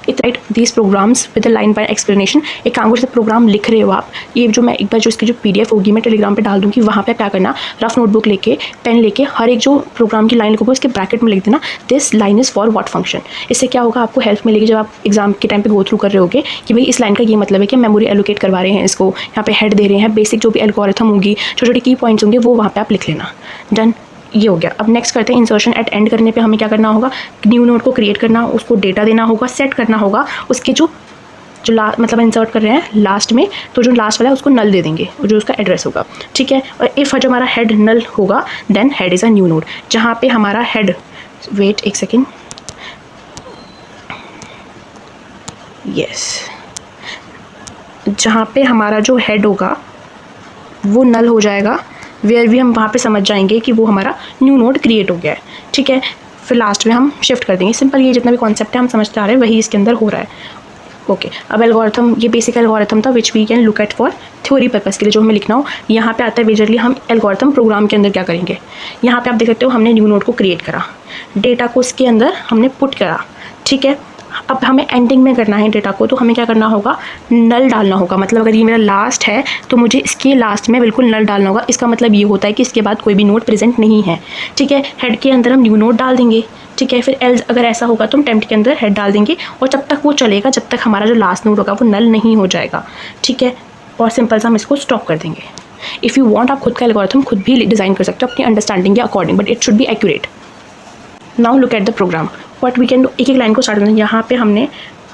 It right these programmes with the line by explanation. एक काम से प्रोग्राम लिख रहे हो आप, ये जो मैं एक बार जो इसकी जो PDF होगी मैं टेलीग्राम पे डाल दूँगी, वहाँ पे क्या करना, रफ नोटबुक लेके पेन लेके हर एक जो प्रोग्राम की लाइन लिखोगे उसके ब्रैकेट में लिख देना this line is for what function. इससे क्या होगा, आपको हेल्प मिलेगी जब आप एग्जाम के टाइम पे गो थ्रू कर रहे होगे कि भाई इस लाइन का ये मतलब है कि मेमोरी एलोकेट करवा रहे हैं, इसको यहाँ पे हेड दे रहे हैं, बेसिक जो भी एल्गोरिथम होगी, छोटे छोटे की पॉइंट्स होंगे वो वहाँ पे आप लिख लेना। डन, ये हो गया। अब नेक्स्ट करते हैं इंसर्शन एट एंड। करने पे हमें क्या करना होगा, न्यू नोड को क्रिएट करना, उसको डेटा देना होगा, सेट करना होगा, उसके जो मतलब इंसर्ट कर रहे हैं लास्ट में, तो जो लास्ट वाला है उसको नल दे देंगे, जो उसका एड्रेस होगा। ठीक है, और इफ़ जो हमारा हेड नल होगा then head is a new node. जहाँ पे हमारा हेड, वेट एक सेकेंड, यस, जहाँ पे हमारा जो हेड होगा वो नल हो जाएगा, वेयर भी हम वहाँ पे समझ जाएंगे कि वो हमारा न्यू नोड क्रिएट हो गया है। ठीक है, फिर लास्ट में हम शिफ्ट कर देंगे। सिंपल, ये जितना भी कॉन्सेप्ट है हम समझते आ रहे हैं वही इसके अंदर हो रहा है। ओके, अब एल्गोरिथम, ये बेसिक एल्गोरिथम था which we can look at for theory purpose के लिए जो हमें लिखना हो। यहाँ पे आता है मेजरली हम एल्गोरिथम प्रोग्राम के अंदर क्या करेंगे। यहाँ पे आप देख सकते हो हमने न्यू नोड को क्रिएट करा, डेटा को उसके अंदर हमने पुट करा। ठीक है, अब हमें एंडिंग में करना है डेटा को, तो हमें क्या करना होगा, नल डालना होगा। मतलब अगर ये मेरा लास्ट है तो मुझे इसके लास्ट में बिल्कुल नल डालना होगा। इसका मतलब ये होता है कि इसके बाद कोई भी नोड प्रेजेंट नहीं है। ठीक है, हेड के अंदर हम न्यू नोड डाल देंगे। ठीक है, फिर एल्स अगर ऐसा होगा तो हम टेम्प्ट के अंदर हेड डाल देंगे, और जब तक वो चलेगा जब तक हमारा जो लास्ट नोड होगा वो नल नहीं हो जाएगा। ठीक है, और सिंपल सा हम इसको स्टॉप कर देंगे। इफ़ यू वांट, आप खुद का एल्गोरिथम खुद भी डिज़ाइन कर सकते हो अपनी अंडरस्टैंडिंग के according, but it should be accurate. Now look at the program, what we can do. एक एक लाइन को स्टार्ट करना। यहाँ पे हमने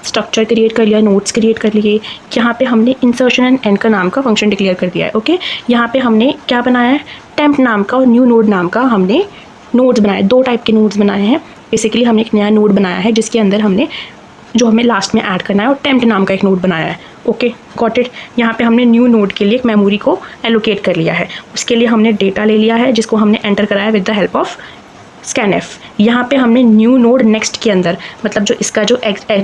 स्ट्रक्चर क्रिएट कर लिया, नोट्स क्रिएट कर लिए। यहाँ पे हमने इंसर्शन एंड एंड का नाम का फंक्शन डिक्लेयर कर दिया है। ओके, यहाँ पे हमने क्या बनाया है, टेम्प नाम का और न्यू नोड नाम का हमने नोड्स बनाए, दो टाइप के नोड्स बनाए हैं। बेसिकली हमने एक नया नोड बनाया है जिसके अंदर हमने जो हमें लास्ट में ऐड करना है, और टेम्प्ट नाम का एक नोड बनाया है। Okay got it. यहाँ पे हमने न्यू नोड के लिए एक मेमोरी को एलोकेट कर लिया है, उसके लिए हमने डेटा ले लिया है जिसको हमने एंटर कराया with the help of scanf। यहाँ पे हमने न्यू नोड नेक्स्ट के अंदर, मतलब जो इसका जो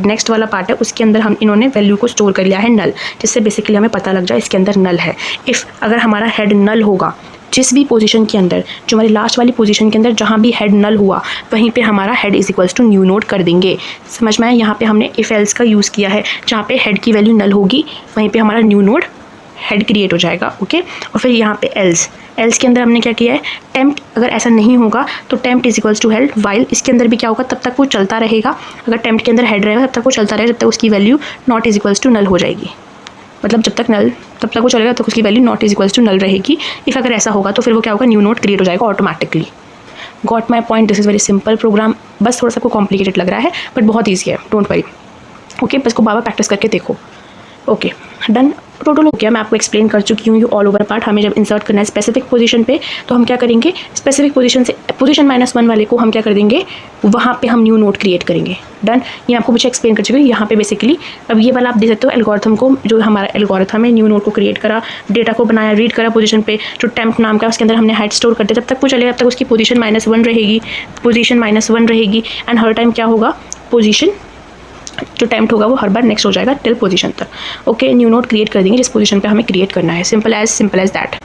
नेक्स्ट वाला पार्ट है उसके अंदर हम इन्होंने वैल्यू को स्टोर कर लिया है नल, जिससे बेसिकली हमें पता लग जाए इसके अंदर नल है। इफ़ अगर हमारा हेड नल होगा जिस भी पोजीशन के अंदर, जो हमारी लास्ट वाली पोजीशन के अंदर जहाँ भी हेड नल हुआ वहीं पे हमारा head is equals to new node कर देंगे। समझ में आया? यहाँ पे हमने इफ एल्स का यूज़ किया है, जहाँ पे हेड की वैल्यू नल होगी वहीं पे हमारा न्यू नोड हेड क्रिएट हो जाएगा। ओके, और फिर यहाँ पे एल्स के अंदर हमने क्या किया है, टेम्प्ट अगर ऐसा नहीं होगा तो temp is equals to head, while इसके अंदर भी क्या होगा, तब तक वो चलता रहेगा। अगर टेम्प्ट के अंदर हेड रहेगा तब तक वो चलता रहेगा, जब तक उसकी value not is equals to null हो जाएगी। मतलब जब तक वो चलेगा तब उसकी value not is equals to null रहेगी। इफ़ अगर ऐसा होगा तो फिर वो क्या होगा, न्यू नोड क्रिएट हो जाएगा automatically. Got my point? This is very simple program, बस थोड़ा सा आपको कॉम्प्लिकेटेड लग रहा है बट बहुत ईजी है, डोंट वरी। ओके, बस को बाबा प्रैक्टिस करके देखो। ओके डन, टोटल हो गया। मैं आपको एक्सप्लेन कर चुकी हूँ ये ऑल ओवर पार्ट। हमें जब इंसर्ट करना है स्पेसिफिक पोजीशन पे तो हम क्या करेंगे, स्पेसिफिक पोजीशन से पोजीशन -1 वाले को हम क्या कर देंगे, वहाँ पे हम न्यू नोड क्रिएट करेंगे। डन, ये आपको मुझे एक्सप्लेन कर चुकी हूँ। यहाँ पे बेसिकली अब ये वाला आप देख सकते हो एल्गोरिथम को, जो हमारा एल्गोरिथम है, न्यू नोड को क्रिएट करा, डेटा को बनाया, रीड करा पोजीशन पे, जो टेम्प नाम का उसके अंदर हमने हेड स्टोर कर दिया। जब तक वो चलेगा तब तक उसकी पोजीशन -1 रहेगी, पोजीशन -1 रहेगी एंड हर टाइम क्या होगा, पोजीशन जो टेम्प्ट होगा वो हर बार नेक्स्ट हो जाएगा टिल पोजीशन तक। ओके, न्यू नोड क्रिएट कर देंगे जिस पोजीशन पे हमें क्रिएट करना है। Simple as that.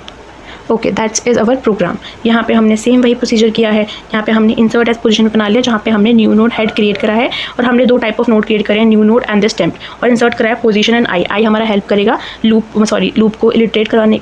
Okay, that's is our program. यहाँ पे हमने सेम वही प्रोसीजर किया है। यहाँ पे हमने इंसर्ट एज पोजीशन बना लिया, जहाँ पे हमने न्यू नोड हेड क्रिएट करा है और हमने 2 टाइप ऑफ नोड क्रिएट करे हैं, new node and this temp, और इंसर्ट कराया पोजीशन एंड आई हमारा हेल्प करेगा लूप को इलिटरेट कराने,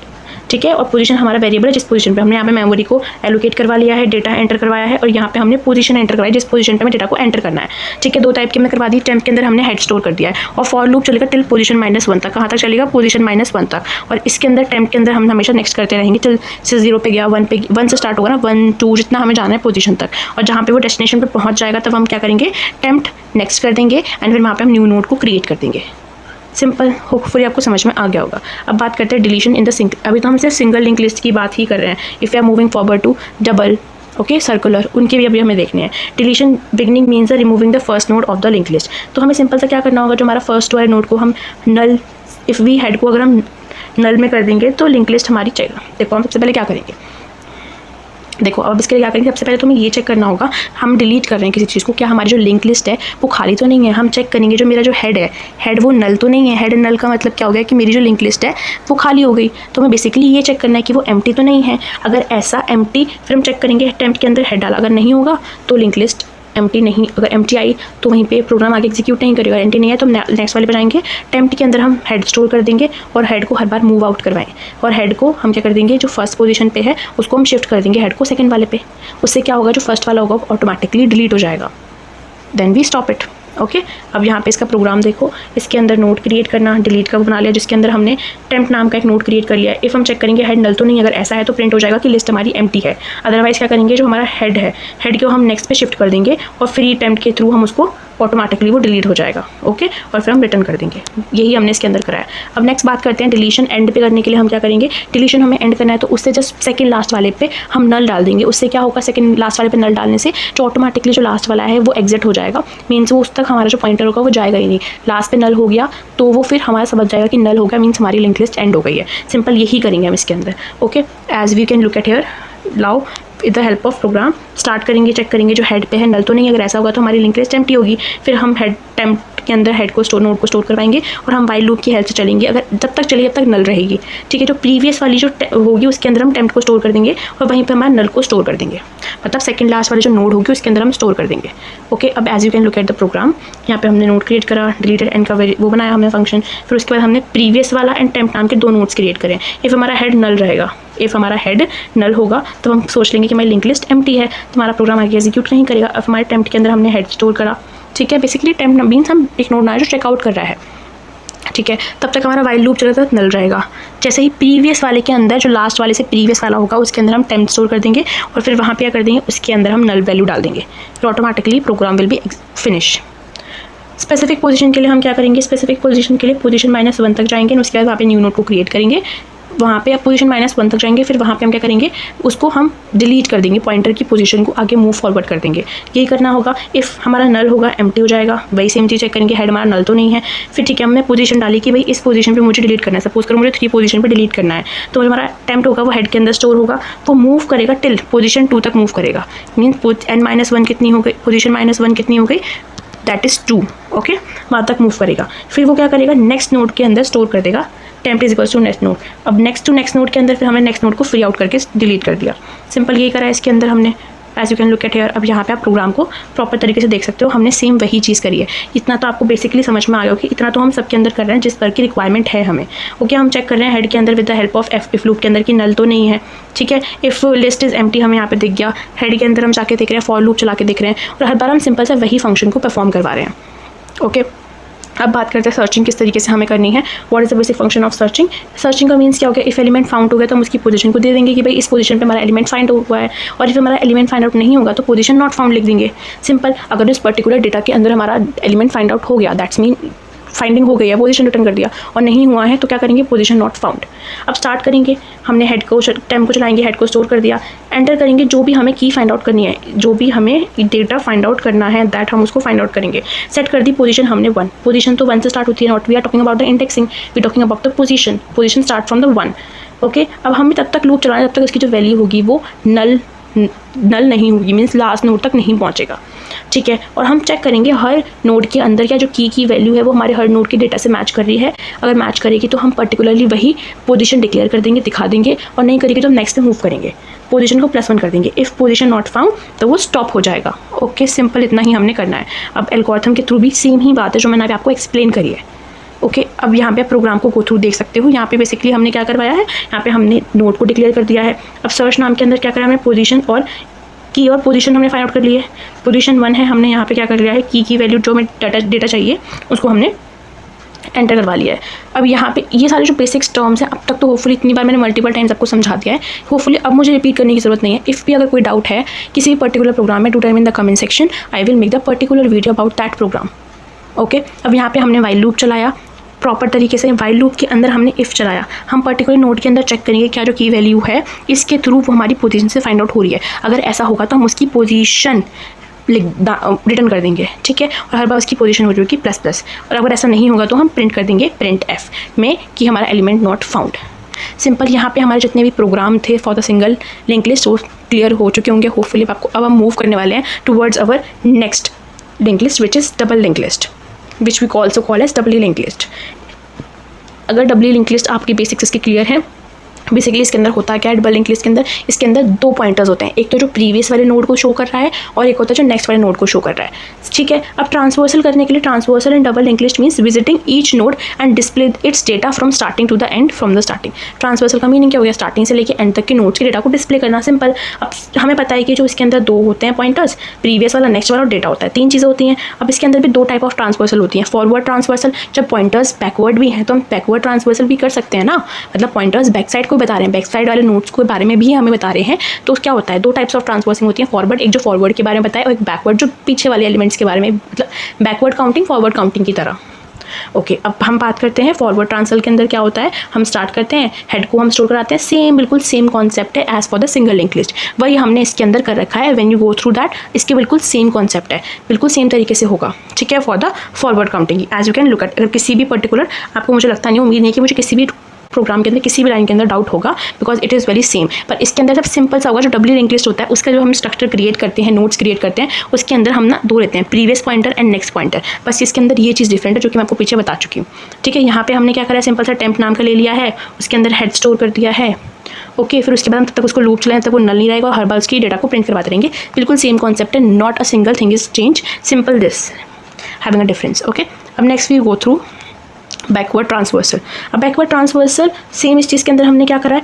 ठीक है। और पोजीशन हमारा वेरिएबल है, जिस पोजीशन पे हमने यहाँ पे मेमोरी को एलोकेट करवा लिया है, डेटा एंटर करवाया है, और यहाँ पे हमने पोजीशन एंटर करवाया जिस पोजीशन पे हमें डेटा को एंटर करना है, ठीक है। 2 टाइप की हमने करवा दी। टेम्प के अंदर हमने हेड स्टोर कर दिया है और फॉर लूप चलेगा टिल पोजीशन -1 तक। कहाँ तक चलेगा, पोजीशन -1 तक। और इसके अंदर टेम्प के अंदर हम हमेशा नेक्स्ट करते रहेंगे टिल से 0 पे गया, 1 से स्टार्ट होगा ना, 1 2 जितना हमें जाना है पोजीशन तक, और जहाँ पे वो डेस्टिनेशन पे पहुँच जाएगा तब हम क्या करेंगे, टेम्प नेक्स्ट कर देंगे एंड फिर वहाँ पे हम न्यू नोड को क्रिएट कर देंगे। सिंपल, होपफुली आपको समझ में आ गया होगा। अब बात करते हैं डिलीशन इन द सिंक। अभी तो हम सिर्फ सिंगल लिंक लिस्ट की बात ही कर रहे हैं। If you are moving forward to double, okay, circular, उनके भी अभी हमें देखने हैं। Deletion beginning means the removing the first node of the link list. तो हमें सिंपल सा क्या करना होगा, जो हमारा फर्स्ट वाले नोड को हम नल, इफ़ वी हेड को अगर हम नल में कर देंगे तो लिंक लिस्ट हमारी चलेगा। देखो हम सबसे पहले क्या करेंगे, देखो अब इसके लिए क्या करेंगे, सबसे पहले तो हमें ये चेक करना होगा, हम डिलीट कर रहे हैं किसी चीज़ को, क्या हमारी जो लिंक लिस्ट है वो खाली तो नहीं है। हम चेक करेंगे जो मेरा जो हेड है, हेड वो नल तो नहीं है। हेड नल का मतलब क्या हो गया कि मेरी जो लिंक लिस्ट है वो खाली हो गई। तो हमें बेसिकली ये चेक करना है कि वो एम्प्टी तो नहीं है। अगर ऐसा एम्प्टी, फिर हम चेक करेंगे टेम्प के अंदर हेड डाला, अगर नहीं होगा तो लिंक लिस्ट एम्प्टी नहीं। अगर एम्प्टी आई तो वहीं पे प्रोग्राम आगे एग्जीक्यूट नहीं करेगा। एम्प्टी नहीं है तो हम नेक्स्ट वाले पे जाएंगे, टेम्प्ट के अंदर हम हेड स्टोर कर देंगे और हेड को हर बार मूव आउट करवाएं, और हेड को हम क्या कर देंगे, जो फर्स्ट पोजीशन पे है उसको हम शिफ्ट कर देंगे हेड को सेकंड वाले पे। उससे क्या होगा, जो फर्स्ट वाला होगा ऑटोमेटिकली डिलीट हो जाएगा। Then we stop it. Okay, अब यहाँ पे इसका प्रोग्राम देखो, इसके अंदर नोड क्रिएट करना, डिलीट का बना लिया, जिसके अंदर हमने टेम्प नाम का एक नोड क्रिएट कर लिया है। इफ़ हम चेक करेंगे हेड नल तो नहीं, अगर ऐसा है तो प्रिंट हो जाएगा कि लिस्ट हमारी एम्प्टी है। अदरवाइज क्या करेंगे, जो हमारा हेड है, हेड को हम नेक्स्ट पे शिफ्ट कर देंगे और फ्री टेम्प के थ्रू हम उसको ऑटोमेटिकली वो डिलीट हो जाएगा। ओके, और फिर हम रिटर्न कर देंगे। यही हमने इसके अंदर कराया। अब नेक्स्ट बात करते हैं डिलीशन एंड पे करने के लिए हम क्या करेंगे, डिलीशन हमें एंड करना है तो उससे जस्ट सेकंड लास्ट वाले पे हम नल डाल देंगे। उससे क्या होगा, सेकंड लास्ट वाले पे नल डालने से जो ऑटोमेटिकली जो लास्ट वाला है वो एग्जिट हो जाएगा। मीन्स वो उस तक हमारा जो पॉइंटर होगा वो जाएगा ही नहीं। लास्ट पे नल हो गया तो वो फिर हमारा समझ जाएगा कि नल हो गया, मीन्स हमारी लिंक लिस्ट एंड हो गई है। सिंपल यही करेंगे हम इसके अंदर। Okay, as we can look at here, लाओ with the help of program start करेंगे, चेक करेंगे जो हेड पे है नल तो नहीं। अगर ऐसा होगा तो हमारी लिंक लिस्ट एम्प्टी होगी। फिर हम हेड टेम्प के अंदर हेड को नोड को स्टोर करवाएंगे और हम वाइल लूप की हेल्प से चलेंगे। अगर जब तक चलेगी तब तक नल रहेगी, ठीक है। जो प्रीवियस वाली जो होगी उसके अंदर हम टेम्प को स्टोर कर देंगे और वहीं पर हमारा नल को स्टोर कर देंगे। मतलब सेकंड लास्ट वाली जो नोड होगी उसके अंदर हम स्टोर कर देंगे। ओके, अब as you can look at the program, यहाँ पे हमने नोड क्रिएट करा, डिलीटेड एंड का वो बनाया हमने फंक्शन। फिर उसके बाद हमने प्रीवियस वाला एंड टेम्प नाम के 2 नोड्स क्रिएट करें। इफ़ हमारा हेड नल रहेगा, इफ़ हमारा हेड नल होगा तो हम सोच लेंगे कि हमारी लिंक लिस्ट एम्प्टी है, तो हमारा प्रोग्राम आगे एग्जीक्यूट नहीं करेगा। अब हमारे टेम्प के अंदर हमने हेड स्टोर करा, ठीक है। बेसिकली टेम्प मीन्स हम एक नोड ना जो चेकआउट कर रहा है, ठीक है। तब तक हमारा वाइल लूप चलेगा तो नल रहेगा। जैसे ही प्रीवियस वाले के अंदर जो लास्ट वाले से प्रीवियस वाला होगा उसके अंदर हम टेम्प स्टोर कर देंगे और फिर वहाँ पे क्या कर देंगे, उसके अंदर हम नल वैल्यू डाल देंगे। फिर automatically program will be finish. Specific position के लिए हम क्या करेंगे, स्पेसिफिक पोजीशन के लिए पोजीशन -1 तक जाएंगे और उसके बाद वहाँ पे न्यू नोड को क्रिएट करेंगे वहाँ पे आप पोजीशन -1 तक जाएंगे, फिर वहाँ पे हम क्या करेंगे, उसको हम डिलीट कर देंगे, पॉइंटर की पोजीशन को आगे मूव फॉरवर्ड कर देंगे। यही करना होगा। इफ़ हमारा नल होगा एम्प्टी हो जाएगा, वही सेम चीज़ चेक करेंगे, हेड हमारा नल तो नहीं है। फिर ठीक है, हमने पोजीशन डाली कि भाई इस पोजीशन पे मुझे डिलीट करना है, सपोज करो मुझे 3 पोजीशन पे डिलीट करना है, तो हमारा अटेम्प्ट होगा वो हेड के अंदर स्टोर होगा, वो मूव करेगा टिल पोजीशन 2 तक मूव करेगा। मीन्स n-1 कितनी हो गई, पोजीशन -1 कितनी हो गई, दैट इज़ 2। ओके, वहाँ तक मूव करेगा। फिर वो क्या करेगा, नेक्स्ट नोड के अंदर स्टोर कर देगा, temp is equals to next node. अब नेक्स्ट टू नेक्स्ट नोड के अंदर फिर हमने नेक्स्ट नोड को फ्री आउट करके डिलीट कर दिया। सिंपल यही करा है इसके अंदर हमने, as you can look at here. अब यहाँ पे आप प्रोग्राम को प्रॉपर तरीके से देख सकते हो, हमने सेम वही चीज़ करी है। इतना तो आपको बेसिकली समझ में आ गया कि इतना तो हम सबके अंदर कर रहे हैं जिस पर की रिक्वायरमेंट है हमें। ओके, हम चेक कर रहे हैं हेड के अंदर with the help of if loop के अंदर की नल तो नहीं है। ठीक है, इफ़ लिस्ट इज एम्प्टी हमें यहाँ पे दिख गया, हेड के अंदर हम जाके देख रहे हैं, फॉर लूप चला के देख रहे हैं, और हर बार हम सिंपल सा वही फंक्शन को परफॉर्म करवा रहे हैं। ओके, अब बात करते हैं सर्चिंग किस तरीके से हमें करनी है। What is the basic function of searching. Searching का मीन्स क्या हो गया, इफ एलिमेंट फाउंड हो गया तो हम उसकी पोजीशन को दे देंगे कि भाई इस पोजीशन पे हमारा एलिमेंट फाइंड आउट हुआ है, और इफ हमारा एलिमेंट फाइंड आउट नहीं होगा तो पोजीशन नॉट फाउंड लिख देंगे। सिंपल, अगर इस पर्टिकुलर डेटा के अंदर हमारा एलिमेंट फाइंड आउट हो गया, दैट्स मीन फाइंडिंग हो गई है, पोजीशन रिटर्न कर दिया, और नहीं हुआ है तो क्या करेंगे, पोजीशन नॉट फाउंड। अब स्टार्ट करेंगे, हमने हेड को टेम्प को चलाएंगे, हेड को स्टोर कर दिया, एंटर करेंगे, जो भी हमें की फाइंड आउट करनी है, जो भी हमें डेटा फाइंड आउट करना है दैट हम उसको फाइंड आउट करेंगे। सेट कर दी पोजीशन हमने 1, पोजीशन तो 1 से स्टार्ट होती है, not we are talking about the indexing, we talking about the position start from the 1। Okay, अब हमें तब तक लूप चलाना है जब तक उसकी जो वैल्यू होगी वो नल नहीं होगी, मीन्स लास्ट नोड तक नहीं पहुंचेगा। ठीक है, और हम चेक करेंगे हर नोड के अंदर क्या जो की वैल्यू है वो हमारे हर नोड के डेटा से मैच कर रही है। अगर मैच करेगी तो हम पर्टिकुलरली वही पोजीशन डिक्लेयर कर देंगे, दिखा देंगे, और नहीं करेगी तो हम नेक्स्ट में मूव करेंगे, पोजीशन को +1 कर देंगे। इफ़ पोजीशन नॉट फाउंड तो वो स्टॉप हो जाएगा। ओके, सिंपल इतना ही हमने करना है। अब एल्गोरिथम के थ्रू भी सेम ही बात है जो मैंने आपको एक्सप्लेन करी है। ओके, अब यहाँ पे आप प्रोग्राम को गो थ्रू देख सकते हो। यहाँ पे बेसिकली हमने क्या करवाया है, यहाँ पे हमने नोड को डिक्लेयर कर दिया है। अब सर्च नाम के अंदर क्या करा हमने, पोजीशन और की और पोजीशन हमने फाइंड आउट कर ली है। पोजीशन 1 है, हमने यहाँ पे क्या कर लिया है, की वैल्यू जो हमें डेटा चाहिए उसको हमने एंटर करवा लिया है। अब यहाँ पे ये सारे जो बेसिक्स टर्म्स हैं, अब तक तो होपफुली इतनी बार मैंने मल्टीपल टाइम्स आपको समझा दिया है, होपफुली अब मुझे रिपीट करने की ज़रूरत नहीं है। इफ़ भी अगर कोई डाउट है किसी भी पर्टिकुलर प्रोग्राम में, do time in the comment section, I will make the particular video about that program. Okay, अब यहाँ पे हमने वाइल लूप चलाया प्रॉपर तरीके से, वाइल लूप के अंदर हमने इफ़ चलाया। हम पर्टिकुलर नोड के अंदर चेक करेंगे क्या जो की वैल्यू है इसके थ्रू वो हमारी पोजीशन से फाइंड आउट हो रही है। अगर ऐसा होगा तो हम उसकी पोजीशन रिटर्न कर देंगे। ठीक है, और हर बार उसकी पोजीशन हो जाएगी ++, और अगर ऐसा नहीं होगा तो हम प्रिंट कर देंगे प्रिंट एफ में कि हमारा एलिमेंट नॉट फाउंड। सिंपल, यहाँ पे हमारे जितने भी प्रोग्राम थे for the single link list वो क्लियर हो चुके होंगे होपफुली आपको। अब हम मूव करने वाले हैं towards our next link list which is double link list, which we also call as doubly link list. अगर डबली लिंक लिस्ट आपकी बेसिक्स इसके क्लियर है, बेसिकली इसके अंदर होता है क्या है, डबल लिंक लिस्ट के अंदर इसके अंदर 2 पॉइंटर्स होते हैं, एक तो जो प्रीवियस वाले नोड को शो कर रहा है और एक होता है जो नेक्स्ट वाले नोड को शो कर रहा है। ठीक है, अब ट्रांसवर्सल करने के लिए, transversal in double link list means visiting each node and display its data from starting to the end from the starting. Transversal का मीनिंग क्या हो गया, स्टार्टिंग से लेकर एंड तक के नोड्स के डेटा को डिस्प्ले करना। सिंपल, अब हमें पता है कि जो इसके अंदर 2 होते हैं पॉइंटर्स, प्रीवियस वाला, नेक्स्ट वाला और डेटा होता है, 3 चीज़ें होती हैं। अब इसके अंदर भी 2 टाइप ऑफ ट्रांसवर्सल होती हैं। फॉरवर्ड ट्रांसवर्सल, जब पॉइंटर्स बैकवर्ड भी हैं तो हम बैकवर्ड ट्रांसवर्सल भी कर सकते हैं ना, मतलब पॉइंटर्स बैक साइड को बता रहे हैं, बैक साइड वाले नोट्स के बारे में भी हमें बता रहे हैं। तो क्या होता है, 2 टाइप्स ऑफ ट्रांसवर्सिंग होती है। फॉरवर्ड, एक जो फॉरवर्ड के बारे में बताया, और एक बैकवर्ड जो पीछे वाले एलिमेंट्स के बारे में, मतलब बैकवर्ड काउंटिंग फॉरवर्ड काउंटिंग की तरह। ओके, अब हम बात करते हैं फॉरवर्ड ट्रांसफर के अंदर क्या होता है। हम स्टार्ट करते हैं, हेड को हम स्टोर कराते हैं, सेम बिल्कुल सेम कॉन्सेप्ट है as for the single link list, वही हमने इसके अंदर कर रखा है। When you go through that, इसके बिल्कुल सेम कॉन्सेप्ट है, बिल्कुल सेम तरीके से होगा। ठीक है, for the forward counting as you can look at. अगर किसी भी पर्टिकुलर, आपको मुझे लगता नहीं, उम्मीद नहीं कि मुझे किसी भी प्रोग्राम के अंदर किसी भी लाइन के अंदर डाउट होगा, because it is very same. पर इसके अंदर सब सिंपल सा होगा, जो डबली लिंक लिस्ट होता है उसका जो हम स्ट्रक्चर क्रिएट करते हैं, नोट्स क्रिएट करते हैं, उसके अंदर हम ना 2 लेते हैं, previous pointer and next pointer. बस इसके अंदर ये चीज़ डिफरेंट है जो कि मैं आपको पीछे बता चुकी हूँ। ठीक है, यहाँ पे हमने क्या करा है, सिंपल सा टेम्प नाम का ले लिया है, उसके अंदर हेड स्टोर कर दिया है। ओके, फिर उसके बाद हम तब तक उसको लूप चलाएं तब वो नल नहीं रहेगा, और हर बार उसकी डेटा को प्रिंट करवाते रहेंगे। बिल्कुल सेम कॉन्सेप्ट है, not a single thing is change, simple this having a difference. Okay, अब next we go through backward transversal. अब बैकवर्ड ट्रांसवर्सल सेम इस चीज़ के अंदर हमने क्या करा है,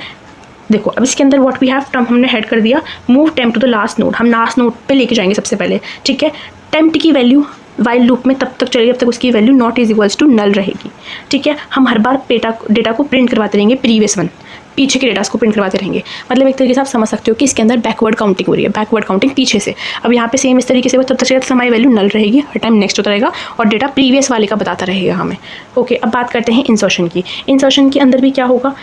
देखो अब इसके अंदर व्हाट वी हैव, हमने हेड कर दिया move temp to the last node, हम लास्ट नोड पे लेके जाएंगे सबसे पहले। ठीक है, टेम्प की वैल्यू वाइल लूप में तब तक चलेगी जब तक उसकी value not is equals to null रहेगी। ठीक है, हम हर बार डेटा को प्रिंट करवाते रहेंगे, प्रीवियस वन, पीछे के डेटा को प्रिंट करवाते रहेंगे। मतलब एक तरीके से आप समझ सकते हो कि इसके अंदर बैकवर्ड काउंटिंग हो रही है, बैकवर्ड काउंटिंग पीछे से। अब यहाँ पे सेम इस तरीके से तब तक चलेगा हमारी वैल्यू नल रहेगी, हर टाइम नेक्स्ट होता रहेगा और डेटा प्रीवियस वाले का बताता रहेगा हमें। ओके, अब बात करते हैं इंसर्शन की। इंसर्शन के अंदर भी क्या होगा,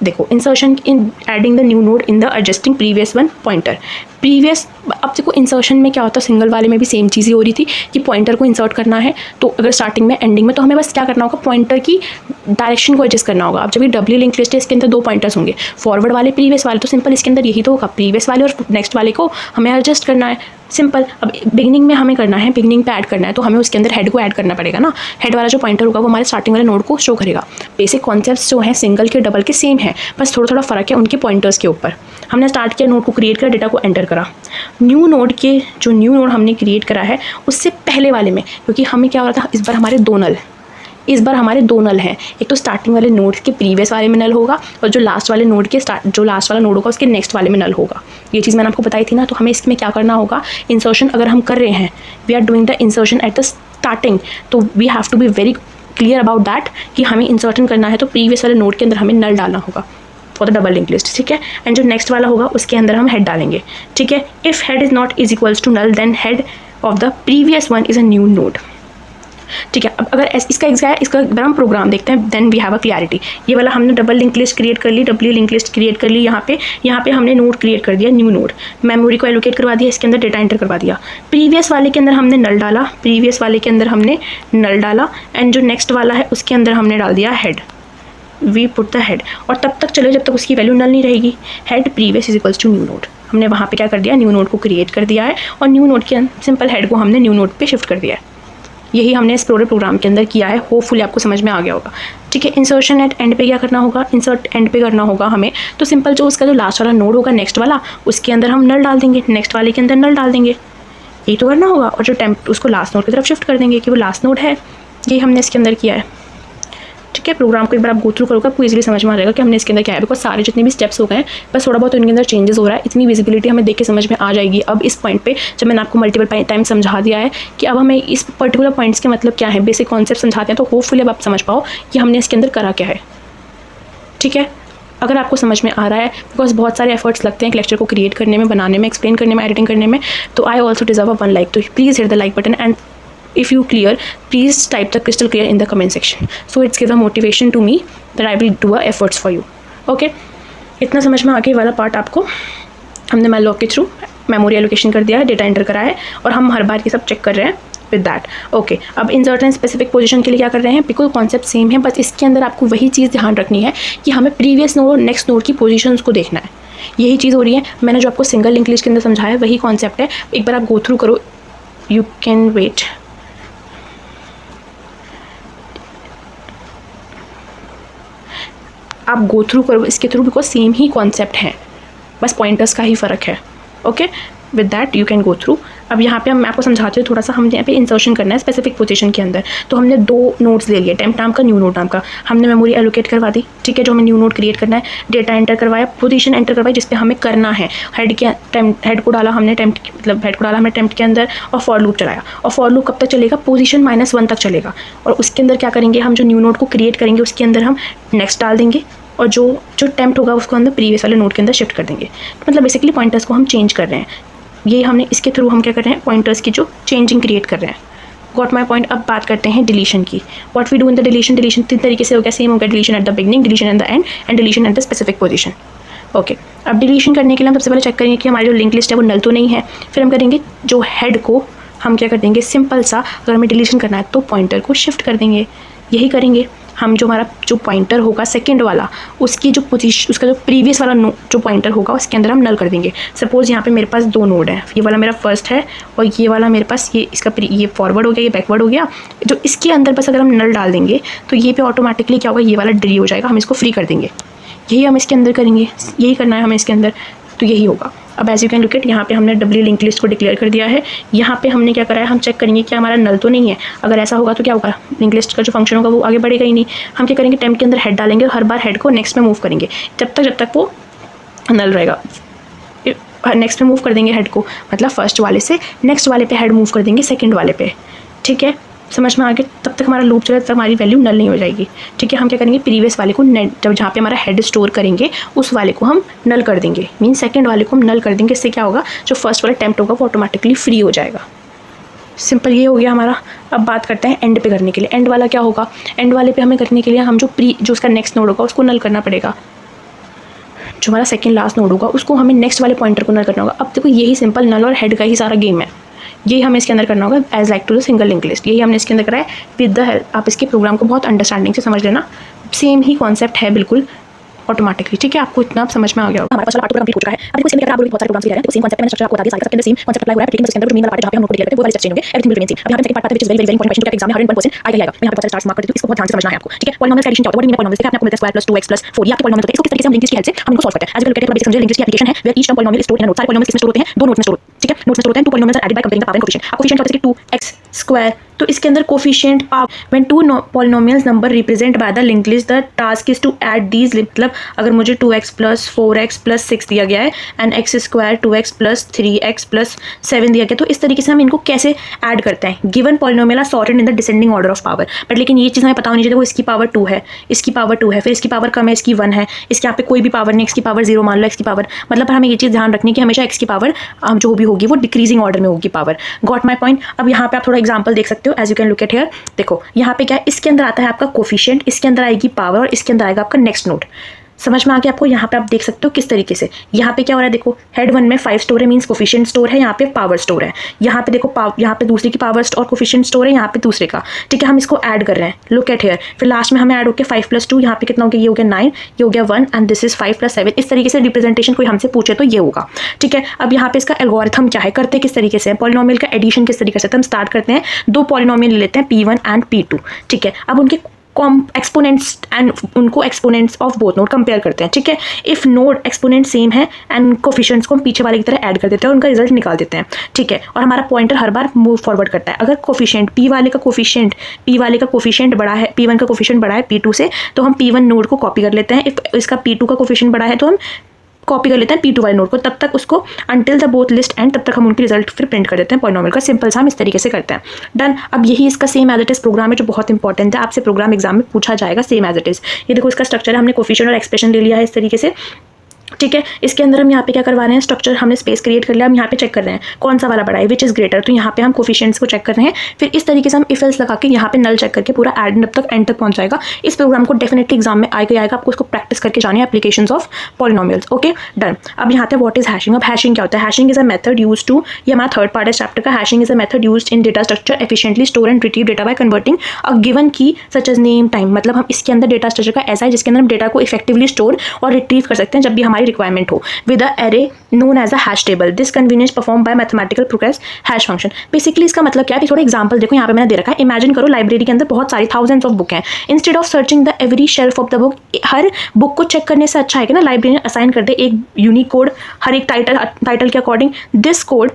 देखो insertion in adding the new node in the adjusting previous one pointer. Previous, अब देखो इंसर्शन में क्या होता है, सिंगल वाले में भी सेम चीज़ ही हो रही थी कि पॉइंटर को इंसर्ट करना है, तो अगर स्टार्टिंग में एंडिंग में, तो हमें बस क्या करना होगा, पॉइंटर की डायरेक्शन को एडजस्ट करना होगा। अब जब ये डब्ल्यू लिंक लिस्ट है, इसके अंदर 2 पॉइंटर्स होंगे, फॉरवर्ड वाले, प्रीवियस वाले, तो सिंपल इसके अंदर यही तो होगा, प्रीवियस वाले और नेक्स्ट वाले को हमें एडजस्ट करना है, सिंपल। अब बिगनिंग में हमें करना है, बिगनिंग पे ऐड करना है, तो हमें उसके अंदर हेड को ऐड करना पड़ेगा ना। हेड वाला जो पॉइंटर होगा वो हमारे स्टार्टिंग वाले नोड को शो करेगा। बेसिक कॉन्सेप्ट्स जो हैं सिंगल के डबल के सेम है, बस थोड़ा थोड़ा फ़र्क है उनके पॉइंटर्स के ऊपर। हमने स्टार्ट किया, नोड को क्रिएट करा, डेटा को एंटर करा। न्यू नोड के जो न्यू नोड हमने क्रिएट करा है उससे पहले वाले में, क्योंकि हमें क्या हो रहा था, इस बार हमारे 2 नल हैं। एक तो स्टार्टिंग वाले नोड के प्रीवियस वाले में नल होगा, और जो लास्ट वाले नोड के जो लास्ट वाला नोड होगा उसके नेक्स्ट वाले में नल होगा। ये चीज़ मैंने आपको बताई थी ना। तो हमें इसमें क्या करना होगा, इंसर्शन अगर हम कर रहे हैं, we are doing the insertion at the starting, तो we have to be very clear about that कि हमें इंसर्शन करना है तो प्रीवियस वाले नोड के अंदर हमें नल डालना होगा for the double link list, ठीक है। एंड जो नेक्स्ट वाला होगा उसके अंदर हम हेड डालेंगे, ठीक है। If head is not is equals to null then head of the previous one is a new node, ठीक है। अब अगर इसका अगर हम प्रोग्राम देखते हैं then we have a clarity. ये वाला हमने डबल लिंक लिस्ट क्रिएट कर ली, डब्ल्यू लिंक लिस्ट क्रिएट कर ली, यहाँ पे हमने नोड क्रिएट कर दिया, न्यू नोड, मेमोरी को एलोकेट करवा दिया, इसके अंदर डेटा एंटर करवा दिया। प्रीवियस वाले के अंदर हमने नल डाला, एंड जो नेक्स्ट वाला है उसके अंदर हमने डाल दिया head, we put the head, और तब तक चलो जब तक उसकी वैल्यू नल नहीं रहेगी। Head previous is equals to new node, हमने वहाँ पे क्या कर दिया, न्यू नोड को क्रिएट कर दिया है, और न्यू नोड के सिंपल हेड को हमने न्यू नोड पे शिफ्ट कर दिया है। यही हमने इस पूरे प्रोग्राम के अंदर किया है। होपफुली आपको समझ में आ गया होगा, ठीक है। इंसर्शन एट एंड पे क्या करना होगा, इंसर्ट एंड पे करना होगा हमें। तो सिंपल जो उसका जो लास्ट वाला नोड होगा नेक्स्ट वाला, उसके अंदर हम नल डाल देंगे, नेक्स्ट वाले के अंदर नल डाल देंगे, यही तो करना होगा। और जो टेम्प उसको लास्ट नोड की तरफ शिफ्ट कर देंगे कि वो लास्ट नोड है। यही हमने इसके अंदर किया है, ठीक है। प्रोग्राम को एक बार आप गो थ्रू करोगे, आपको इजीली समझ में आ जाएगा कि हमने इसके अंदर क्या है, बिकॉज सारे जितने भी स्टेप्स हो गए हैं बस थोड़ा बहुत इनके अंदर चेंजेस हो रहा है। इतनी विजिबिलिटी हमें देख के समझ में आ जाएगी अब इस पॉइंट पे, जब मैंने आपको मल्टीपल टाइम समझा दिया है कि अब हमें इस पर्टिकुलर पॉइंट्स के मतलब क्या है, बेसिक कॉन्सेप्ट समझाते हैं, तो होपफुली अब आप समझ पाओ कि हमने इसके अंदर करा क्या है, ठीक है। अगर आपको समझ में आ रहा है, बिकॉज बहुत सारे एफर्ट्स लगते हैं एक लेक्चर को क्रिएट करने में, बनाने में, एक्सप्लेन करने में, एडिटिंग करने में, तो I also deserve a 1 like. तो please hit the like button, and if you clear, please type the crystal clear in the comment section, so it's give a motivation to me that I will do efforts for you, okay। इतना समझ में आगे वाला part आपको हमने malloc के through memory allocation कर दिया है, डेटा एंटर करा है, और हम हर बार ये सब चेक कर रहे हैं विद दैट, ओके। अब इंसर्ट एंड स्पेसिफिक पोजीशन के लिए क्या कर रहे हैं, बिल्कुल कॉन्सेप्ट सेम है, बस इसके अंदर आपको वही चीज़ ध्यान रखनी है कि हमें प्रीवियस नोड और नेक्स्ट नोड की पोजीशंस को देखना है। यही चीज़ हो रही है, मैंने जो आपको सिंगल लिंक लिस्ट के अंदर समझाया है वही कॉन्सेप्ट है। एक बार आप गो थ्रू करो, यू कैन वेट, आप गो थ्रू करो इसके through, because same he concept है, बस पॉइंटर्स का ही फ़र्क है, okay. With that you can go through. अब यहाँ पे मैं आपको समझाती हूँ थोड़ा सा, हम यहाँ पे इंसर्शन करना है स्पेसिफिक पोजीशन के अंदर। तो हमने 2 नोड्स ले लिए, टेम्प नाम का, न्यू नोड नाम का, हमने मेमोरी एलोकेट करवा दी, ठीक है। जो हमें न्यू नोड क्रिएट करना है, डेटा एंटर करवाया, पोजीशन एंटर करवाई जिस पे हमें करना है, हेड को डाला हमने टेम्प के अंदर, और फॉर लूप चलाया। और फॉर लूप कब तक चलेगा, पोजीशन -1 तक चलेगा। और उसके अंदर क्या करेंगे, हम जो न्यू नोड को क्रिएट करेंगे उसके अंदर हम नेक्स्ट डाल देंगे, और जो टेम्प्ट होगा उसको अंदर प्रीवियस वाले नोड के अंदर शिफ्ट कर देंगे। मतलब बेसिकली पॉइंटर्स को हम चेंज कर रहे हैं। ये हमने इसके थ्रू हम क्या कर रहे हैं, पॉइंटर्स की जो चेंजिंग क्रिएट कर रहे हैं। Got my point. अब बात करते हैं डिलीशन की। What we do in the deletion 3 तरीके से हो गया, सेम हो गया, deletion at the beginning, deletion at the end, and deletion at the specific position, okay. अब डिलीशन करने के लिए हम सबसे पहले चेक करेंगे कि हमारी जो लिंक लिस्ट है वो नल तो नहीं है। फिर हम करेंगे जो हेड को हम क्या कर देंगे, सिंपल सा, अगर हमें डिलीशन करना है तो पॉइंटर को शिफ्ट कर देंगे। यही करेंगे हम, जो हमारा जो पॉइंटर होगा सेकंड वाला, उसकी जो पोजीशन, उसका जो प्रीवियस वाला जो पॉइंटर होगा उसके अंदर हम नल कर देंगे। सपोज़ यहाँ पे मेरे पास 2 नोड हैं, ये वाला मेरा फर्स्ट है और ये वाला मेरे पास ये फॉरवर्ड हो गया, ये बैकवर्ड हो गया। जो इसके अंदर बस अगर हम नल डाल देंगे तो ये पे ऑटोमेटिकली क्या होगा, ये वाला डिलीट हो जाएगा, हम इसको फ्री कर देंगे। यही हम इसके अंदर करेंगे, यही करना है हमें इसके अंदर, तो यही होगा। अब as you can look it, यहाँ पे हमने डब्ल्यू लिंक लिस्ट को डिक्लेयर कर दिया है। यहाँ पे हमने क्या करा है, हम चेक करेंगे कि हमारा नल तो नहीं है। अगर ऐसा होगा तो क्या होगा, लिंक लिस्ट का जो फंक्शन होगा वो आगे बढ़ेगा ही नहीं। हम क्या करेंगे, टेम्प के अंदर हेड डालेंगे और हर बार हेड को नेक्स्ट में मूव करेंगे जब तक वो नल रहेगा। नेक्स्ट में मूव कर देंगे हेड को, मतलब फर्स्ट वाले से नेक्स्ट वाले पे हेड मूव कर देंगे सेकेंड वाले पे, ठीक है। समझ में आ गया, तब तक हमारा लूप चले, तब तक हमारी वैल्यू नल नहीं हो जाएगी, ठीक है। हम क्या करेंगे, प्रीवियस वाले को जब जहाँ पे हमारा हेड स्टोर करेंगे उस वाले को हम नल कर देंगे, मीन सेकंड वाले को हम नल कर देंगे। इससे क्या होगा, जो फर्स्ट वाला टेम्प्ट होगा वो ऑटोमेटिकली फ्री हो जाएगा। सिंपल ये हो गया हमारा। अब बात करते हैं एंड पे करने के लिए। एंड वाला क्या होगा, एंड वाले पे हमें करने के लिए हम जो उसका नेक्स्ट नोड होगा उसको नल करना पड़ेगा। जो हमारा सेकंड लास्ट नोड होगा उसको हमें नेक्स्ट वाले पॉइंटर को नल करना होगा। अब देखो यही सिंपल नल और हेड का ही सारा गेम है, यही हमें इसके अंदर करना होगा as like to the single link list. यही हमने इसके अंदर करा है विद द हेल्प। आप इसके प्रोग्राम को बहुत अंडरस्टैंडिंग से समझ लेना, सेम ही कॉन्सेप्ट है बिल्कुल ऑटोमेटिकली, ठीक है। आपको इतना आप समझ में आ गया होगा। हमारा पार्ट प्रोग्राम कंप्लीट हो चुका है। अब देखो इसमें क्या आप बहुत सारे प्रोग्राम्स ले रहे हैं, तो सेम कॉन्सेप्ट मैंने स्ट्रक्चर आपको बता दिया, सारे सबके अंदर सेम कॉन्सेप्ट अप्लाई हो रहा है, लेकिन उसके अंदर मेन वाला पार्ट जहां पे हम लोग डिक्लेयर करते हैं वो वाले स्ट्रक्चर होंगे, एवरीथिंग विल रिमेन सेम। अब यहां पे सेकंड पार्ट आता है which is very very important question का एग्जाम में 100% आएगा ही आएगा। मैं यहां पे बहुत सारे स्टार्स मार्क कर देती हूं, इसको बहुत ध्यान से समझना है आपको, ठीक है। पॉलिनोमियल एडिशन क्या होता है, what do you mean polynomial, देखिए आपने आपको मिलता है स्क्वायर प्लस 2x प्लस 4, ये आपके पॉलिनोमियल होते हैं। इसको किस तरीके से हम लिंक लिस्ट की हेल्प से हम इनको सॉल्व करते हैं। एज वेल कहते हैं बेसिक समझे लिंक लिस्ट की एप्लीकेशन है where each term polynomial store in a node. सारे पॉलिनोमियल किसमें स्टोर होते हैं, दो नोड्स में स्टोर, ठीक है। नोड्स में स्टोर होते हैं। Two polynomials are added by comparing the power and coefficient. अब कोफिशिएंट क्या होता है 2x स्क्वायर, तो इसके अंदर coefficient when two polynomials number represent by the link list the task is to add these, मतलब अगर मुझे 2x प्लस 4x प्लस 6 दिया गया है and x square 2x plus 3x plus 7 दिया गया, तो इस तरीके से हम इनको कैसे ऐड करते हैं। Given polynomial are sorted in the descending order of power, but लेकिन ये चीज़ हमें पता होनी चाहिए। वो इसकी पावर 2 है, इसकी पावर 2 है, फिर इसकी पावर कम है, इसकी 1 है, इसके यहाँ पे कोई भी पावर नहीं, x की पावर 0 मान लो, x की पावर, मतलब हमें ये चीज़ ध्यान रखनी है कि हमेशा x की पावर जो भी होगी वो डिक्रीजिंग ऑर्डर में होगी पावर। Got my point. अब यहाँ पे आप थोड़ा एग्जाम्पल देख सकते हो, as you can look at here. देखो यहाँ पे क्या है, इसके अंदर आता है आपका कोफिशिएंट, इसके अंदर आएगी पावर और इसके अंदर आएगा आपका नेक्स्ट नोड। समझ में आ गया आपको। यहाँ पे आप देख सकते हो किस तरीके से यहाँ पे क्या हो रहा है। देखो हेड 1 में 5 स्टोर है, मींस कोफिशिएंट स्टोर है, यहाँ पे पावर स्टोर है। यहाँ पे देखो यहाँ पे दूसरे की पावर और कोफिशिएंट स्टोर है, यहाँ पे दूसरे का, ठीक है। हम इसको ऐड कर रहे हैं, लुक एट हियर। फिर लास्ट में हमें ऐड होकर 5 प्लस 2, यहाँ पे कितना हो गया, ये हो गया 9, ये हो गया 1 एंड दिस इज 5 प्लस 7। इस तरीके से रिप्रेजेंटेशन कोई हमसे पूछे तो ये होगा, ठीक है। अब यहाँ पे इसका एल्गोरिथम क्या है, करते किस तरीके से, पॉलिनोमियल का एडिशन किस तरीके से। हम स्टार्ट करते हैं, दो पॉलिनोमियल ले लेते हैं P1 एंड P2, ठीक है। अब उनके एक्सपोनेंट्स एंड उनको exponents of both node compare करते हैं, ठीक है। इफ नोड एक्सपोनेंट सेम है एंड कोफिशिएंट्स को हम पीछे वाले की तरह ऐड कर देते हैं और उनका रिजल्ट निकाल देते हैं, ठीक है। और हमारा पॉइंटर हर बार मूव फॉरवर्ड करता है। अगर कोफिशिएंट P वाले का कोफिशिएंट बड़ा है, P1 का कोफिशिएंट बड़ा है P2 से, तो हम P1 नोड को कॉपी कर लेते हैं। इफ इसका P2 का कोफिशिएंट बड़ा है तो हम कॉपी कर लेते हैं P2 वाले नोड को, तब तक उसको until the both list and, तब तक हम उनकी रिजल्ट फिर प्रिंट कर देते हैं पॉलिनोमियल का। सिंपल सा हम इस तरीके से करते हैं, डन। अब यही इसका same as it is program है जो बहुत इंपॉर्टेंट है, आपसे प्रोग्राम एग्जाम में पूछा जाएगा सेम एज इट इज। ये देखो इसका स्ट्रक्चर है, हमने कोफिशिएंट और एक्सप्रेशन ले लिया है इस तरीके से, ठीक है। इसके अंदर हम यहाँ पे क्या करवा रहे हैं, स्ट्रक्चर हमने स्पेस क्रिएट कर लिया। हम यहाँ पे चेक कर रहे हैं कौन सा वाला बड़ा है, विच इज ग्रेटर, तो यहाँ पे हम कोफिशिएंट्स को चेक कर रहे हैं। फिर इस तरीके से हम इफ एल्स लगा के यहाँ पे नल चेक करके पूरा एड तक एंड तक पहुंच जाएगा। इस प्रोग्राम को डेफिनेटली एग्जाम में आएगा आपको इसको प्रैक्टिस करके जानी है, applications of polynomials, okay done. अब यहाँ पे व्हाट इज हैशिंग। अब हैशिंग क्या होता है, hashing is a method use to, ये हमारा थर्ड पार्ट है चैप्टर का। Hashing is a method use in data structure efficiently store and retrieve data by converting a given key such as name time, मतलब हम इसके अंदर data structure का ऐसा है जिसके अंदर हम डेटा को इफेक्टिवली स्टोर और रिट्रीव कर सकते हैं जब भी हमारी रिक्वायरमेंट हो with the array known as a hash table. This convenience performed by mathematical progress hash function. Basically इसका मतलब क्या है, थोड़ा एग्जांपल देखो यहाँ पे मैंने दे रखा है। इमेजिन करो लाइब्रेरी के अंदर बहुत सारी थाउजेंड्स ऑफ बुक हैं। Instead of searching the every shelf of the book, her book को चेक करने से अच्छा है कि ना लाइब्रेरी असाइन कर दे एक यूनिक कोड हर एक टाइटल के according. This code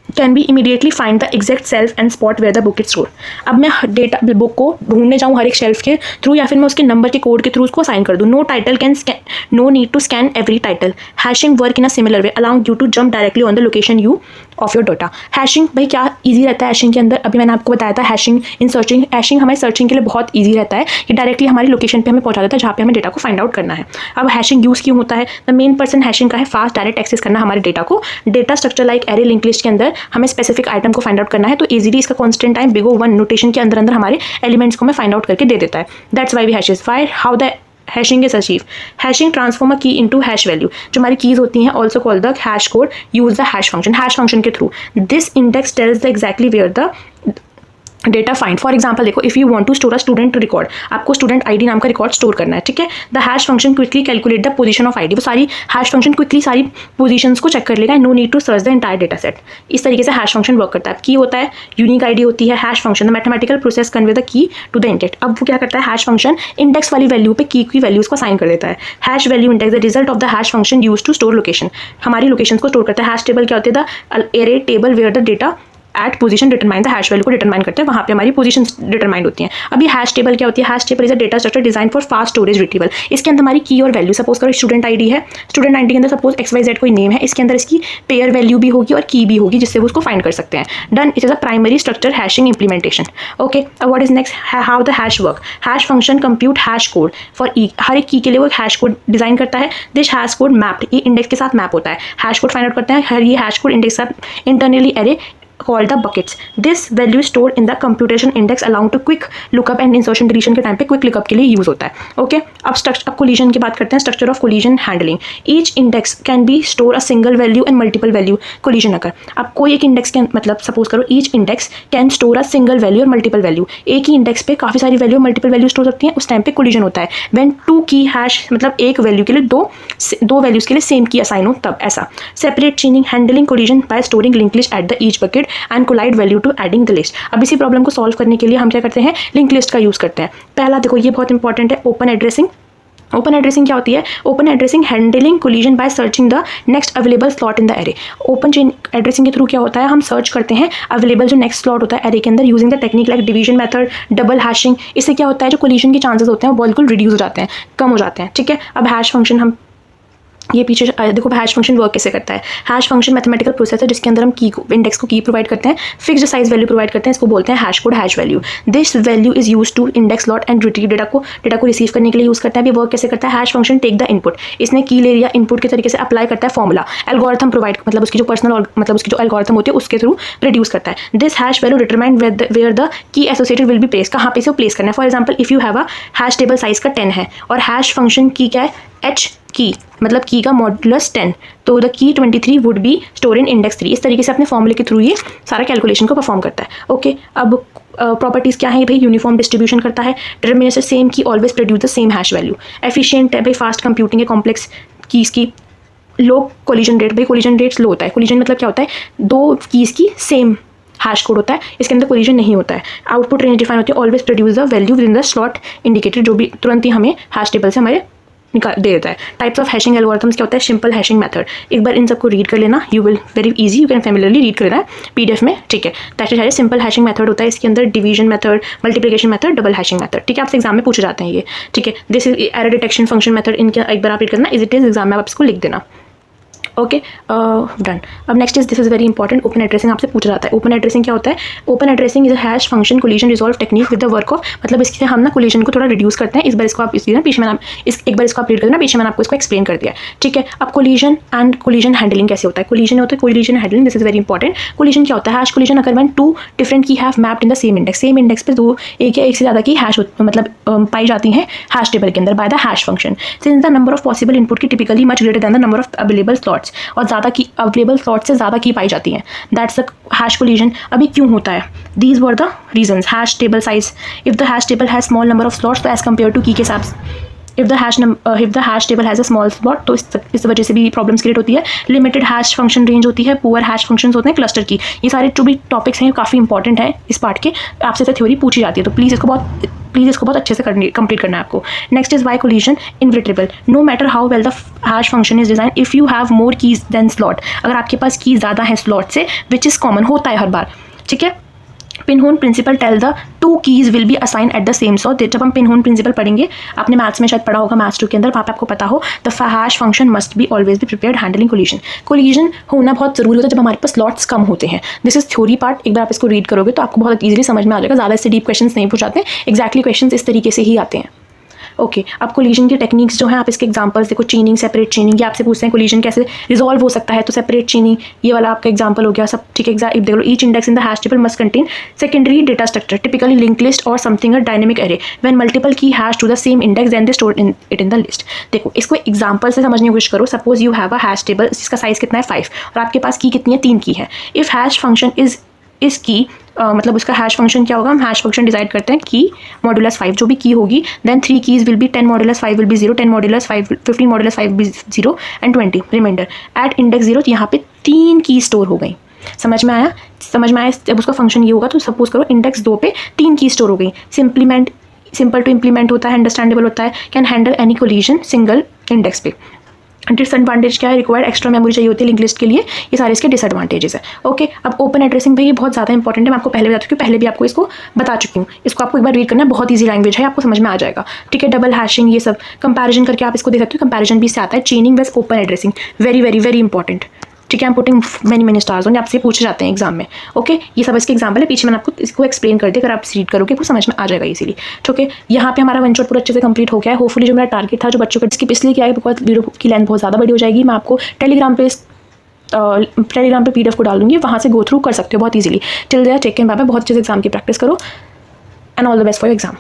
can be immediately find the exact shelf and spot where the book is store. अब मैं डेटा बुक को ढूंढने जाऊँ हर एक शेल्फ के थ्रू, या फिर मैं उसके नंबर के कोड के थ्रू उसको असाइन कर दूँ। No title can scan, no need to scan every title. Hashing work in a similar way, allowing you to jump directly on the location you of your data. Hashing भाई क्या easy रहता है hashing के अंदर, अभी मैंने आपको बताया था हैशिंग इन सर्चिंग। हैशिंग हमारे सर्चिंग के लिए बहुत ईजी रहता है, ये डायरेक्टली हमारी लोकेशन पे हमें पहुंचा देता है जहाँ पे हमें डेटा को फाइंड आउट करना है। अब हैशिंग यूज़ क्यों होता है, द मेन पर्सन हैशिंग का है फास्ट डायरेक्ट एक्सेस करना हमारे डेटा को। Data structure like array link list के अंदर हमें स्पेसिफिक आइटम को फाइंड आउट करना है, तो इजीली इसका constant time big O1 notation के अंदर हमारे एलिमेंट्स को हमें फाइंड आउट करके दे देता है। That's why we hashes. Why how the hashing is achieve, hashing transform a key into hash value. जो हमारी कीज होती हैं also called the hash code, use the hash function के through. This index tells the exactly where the data find. For example देखो if you want to store a student record, आपको student ID नाम का record store करना है, ठीक है। The hash function quickly calculate the position of ID, वो सारी हैश फंक्शन क्विकली सारी पोजीशंस को चेक कर लेगा, no need to search the entire data set. इस तरीके से हैश फंक्शन वर्क करता है। की होता है यूनिक आईडी होती है, hash function the mathematical process convey the key to the index. अब वो क्या करता है, हैश फंक्शन इंडेक्स वाली वैल्यू पे की वैल्यूज को साइन कर देता है। Hash value index the result of the hash function use to store location, हमारी लोकेशन को स्टोर करता है। हैश टेबल क्या होती है, the array table where the data at position determine, the hash value को डिटरमाइन करते हैं, वहाँ पे हमारी पोजीशन डिटरमाइंड होती हैं। अभी हैश टेबल क्या होती है, hash table is a data structure design for fast storage retrieval. इसके अंदर हमारी की और वैल्यू, सपोज करो स्टूडेंट आईडी है, स्टूडेंट आईडी के अंदर सपोज XYZ कोई नेम है, इसके अंदर इसकी पेयर वैल्यू भी होगी और की भी होगी जिससे वो उसको फाइंड कर सकते हैं। Done, it is a primary structure hashing implementation. Okay, अब what is next, how the hash work. Hash function compute hash code for E, हर एक की के लिए वो एक हैश कोड डिजाइन करता है। दिस हैश कोड मैप्ड, ये इंडेक्स के साथ मैप होता है। हैश कोड फाइंड आउट करते हैं, हर ये हैश कोड इंडेक्स के साथ internally array called the buckets. This value is stored in the computation index allowing to quick lookup and insertion deletion के टाइम पे quick lookup के लिए यूज होता है. ओके, अब कोलिजन की बात करते हैं. Structure of collision handling. Each index can be store a single value and multiple value. Collision अगर आप कोई एक इंडेक्स के मतलब सपोज करो each index can store a single value और मल्टीपल वैल्यू. एक ही इंडेक्स पे काफ़ी सारी वैल्यू मल्टीपल वैल्यू स्टोर सकती हैं, उस टाइम पे कोलिजन होता है. व्हेन टू की हैश मतलब एक वैल्यू के लिए दो वैल्यूज़ के लिए सेम की असाइन हो तब ऐसा. Separate chaining handling collision by storing link list at the each bucket and collide value to adding the list. अब इसी प्रॉब्लम को सॉल्व करने के लिए हम क्या करते हैं, लिंक लिस्ट का यूज़ करते हैं. पहला देखो ये बहुत इंपॉर्टेंट है, ओपन एड्रेसिंग. ओपन एड्रेसिंग क्या होती है? Open addressing handling collision by searching the next available slot in the array. Open chain addressing के थ्रू क्या होता है, हम सर्च करते हैं अवेलेबल जो नेक्स्ट स्लॉट होता है एरे के अंदर using the technique like division method, double hashing. इससे क्या होता है, जो कोलिजन के चांसेस होते हैं वो बिल्कुल रिड्यूस हो जाते हैं, कम हो जाते हैं. ठीक है, अब हैश फंक्शन हम ये पीछे देखो हैश फंक्शन वर्क कैसे करता है. हैश फंक्शन मैथमेटिकल प्रोसेस है जिसके अंदर हम की को इंडेक्स को की प्रोवाइड करते हैं, फिक्स्ड साइज वैल्यू प्रोवाइड करते हैं, इसको बोलते हैं hash code hash value. This value is use to index lot and retrieve data को रिसीव करने के लिए यूज करता है. ये वर्क कैसे करता है, hash function take the input, इसने की ले लिया, इनपुट के तरीके से अप्लाई करता है फॉर्मूला, एल्गोरिथम प्रोवाइड मतलब उसकी जो पर्सनल मतलब उसकी जो एल्गोरिथम होती है उसके थ्रू प्रोड्यूस करता है. This hash value determine where the key associated will be place, कहाँ पे इसे प्लेस करना है. For example if you have a hash table size का 10 है और हैश फंक्शन की क्या है एच की मतलब की का मॉडुलस 10, तो the key 23 would be store in index 3. इस तरीके से अपने फॉर्मूले के थ्रू ये सारा कैलकुलेशन को परफॉर्म करता है. ओके, अब प्रॉपर्टीज़ क्या है भाई, यूनिफॉर्म डिस्ट्रीब्यूशन करता है, डिटरमिनेशन सेम की always produce the same hash value, efficient है भाई, फास्ट कंप्यूटिंग है कॉम्प्लेक्स कीज़ की, लो कोलिजन रेट, भाई कोलिजन रेट स्लो होता है. कोलिजन मतलब क्या होता है, दो कीज़ की सेम हैश कोड होता है, इसके अंदर कोलिजन नहीं होता है. आउटपुट रेंज डिफाइन होती है, always produce the value with in the slot indicated, जो भी तुरंत ही हमें हैश टेबल से हमारे दे देता है. टाइप्स ऑफ हैशिंग एल्गोरिथम्स क्या होता है, सिंपल हैशिंग मेथड. एक बार इन सबको रीड कर लेना, you will very easy, you can familiarly read कर लेना पीडीएफ में. ठीक है, that is simple hashing method होता है, इसके अंदर division method, multiplication method, double hashing method. ठीक है, आपसे एग्जाम में पूछे जाते हैं ये. ठीक है, this is error detection function method, इनके एक बार आप रीड करना, इज इट इज एग्जाम में आप इसको लिख देना. Okay done. अब next is this is very important, open addressing आपसे पूछा जाता है. ओपन एड्रेसिंग क्या होता है, open addressing is a hash function collision resolve technique with the work of, मतलब इससे हम ना कोलिजन को थोड़ा रिड्यूस करते हैं. इस बार इसको आप पीछे मैंने एक बार इसको आप रीड करना, पीछे मैंने आपको इसको एक्सप्लेन कर दिया. ठीक है, अब कोलिजन एंड कोलिजन हैंडलिंग कैसे होता है. कोलिजन होता है collision handling, this is very important. Collision क्या होता है, हैश कोलिजन अगर व्हेन टू डिफरेंट की have mapped in the same index, same index पे दो एक या एक से ज़्यादा की हैश मतलब पाई जाती हैं हैश टेबल के अंदर by the hash function. Since the number of possible input key typically much greater than the number of available slots, और ज़्यादा की अवेलेबल स्लॉट से ज़्यादा की पाई जाती हैं, दैट्स द हैश कोलिजन. अभी क्यों होता है, these were the reasons. Hash table size, if the hash table has small number of slots तो एज कम्पेयर टू की के हिसाब से, if the hash table has a small slot तो इस वजह से भी प्रॉब्लम्स क्रिएट होती है. लिमिटेड हैश फंक्शन रेंज होती है, पुअर हैश फंक्शंस होते हैं क्लस्टर की. ये सारे जो भी टॉपिक्स हैं काफ़ी इंपॉर्टेंट है इस पार्ट के, आपसे तो थ्योरी पूछी जाती है, तो प्लीज़ इसको बहुत अच्छे से कंप्लीट करना है आपको. Next is why collision inevitable. No matter how well the hash function is design, if you have more keys then slot, अगर आपके पास की ज़्यादा है स्लॉट से, विच इज़ कॉमन होता है हर बार. ठीक है, pinhole principle tell the two keys will be assign at the same slot. जब हम पिनहोल प्रिंसिपल पढ़ेंगे, आपने मैथ्स में शायद पढ़ा होगा, मैथ्स 2 के अंदर, वहाँ पे आपको पता हो the hash function must be always be prepared handling collision. Collision होना बहुत जरूरी होता है जब हमारे पास स्लॉट्स कम होते हैं. दिस इज थ्योरी पार्ट, एक बार आप इसको रीड करोगे तो आपको बहुत ईजिली समझ में आ जाएगा. ज़्यादा इससे डीप क्वेश्चन नहीं पूछाते, एक्जैक्टली क्वेश्चन इस तरीके से ही आते हैं. ओके, अब कोलिजन की टेक्निक्स जो हैं आप इसके एग्जांपल्स देखो. चेनिंग, सेपरेट चेनिंग, ये आपसे पूछते हैं कोलिजन कैसे रिजॉल्व हो सकता है, तो सेपरेट चेनिंग ये वाला आपका एग्जांपल हो गया सब. ठीक है, देख लो, each index in the hash table must contain secondary data structure, typically link list और something a dynamic array. When multiple key hash to the same index then they store it in the list. देखो, इसको example से समझने की कोशिश करो. Suppose you have a hash table जिसका size कितना है 5 और आपके पास की कितनी है 3 की है. इफ हैश फंक्शन इज की मतलब उसका हैश फंक्शन क्या होगा, हम हैश फंक्शन डिसाइड करते हैं की मॉडुलस 5 जो भी की होगी, then 3 keys will be 10 modulus 5 will be 0, 10 modulus 5 15 modulus 5 will be 0 and 20 remainder at index 0. तो यहाँ पे 3 की स्टोर हो गई. समझ में आया. जब उसका फंक्शन ये होगा तो सपोज करो इंडेक्स 2 पे 3 की स्टोर हो गई. सिंपल टू इम्प्लीमेंट होता है, अंडरस्टैंडेबल होता है, can handle any collision single index पे. डिसएडवांटेज क्या है, रिक्वायर्ड एक्स्ट्रा मेमोरी चाहिए होती है लिंक लिस्ट के लिए. ये सारे इसके डिसएडवांटेजेस है. ओके, अब ओपन एड्रेसिंग भाई ये बहुत ज़्यादा इंपॉर्टेंट है. मैं आपको पहले बता चुकी हूँ, पहले भी आपको इसको बता चुकी हूँ. इसको आपको एक बार रीड करना है, बहुत ईजी लैंग्वेज है, आपको समझ में आ जाएगा. ठीक है, डबल हैशिंग ये सब कंपैरिजन करके आप इसको देख सकते हो, कंपैरिजन भी इससे आता है. चेनिंग वेस open addressing very very very important. ठीक है, आई am putting many stars on, आपसे पूछे जाते हैं एग्जाम में. ओके, ये सब इसके एग्जाम्पल है, पीछे मैंने आपको इसको एक्सप्लेन कर दिया, अगर आप रीड करोगे आपको समझ में आ जाएगा इजीली. ठीक है, यहाँ पे हमारा वन शॉट पूरा अच्छे से कंप्लीट हो गया है. होपफुली जो मेरा टारगेट था जो बच्चों का, इसकी पिछले क्या है, बिकॉज वीडियो की लेंथ बहुत ज़्यादा बड़ी हो जाएगी. मैं आपको टेलीग्राम पे टेलीग्राम पे PDF को डाल दूँगी, वहाँ से गो थ्रू कर सकते हो बहुत easily. Till there take care, bye bye. बहुत अच्छे से एग्जाम की प्रैक्टिस करो and all the best for your exam.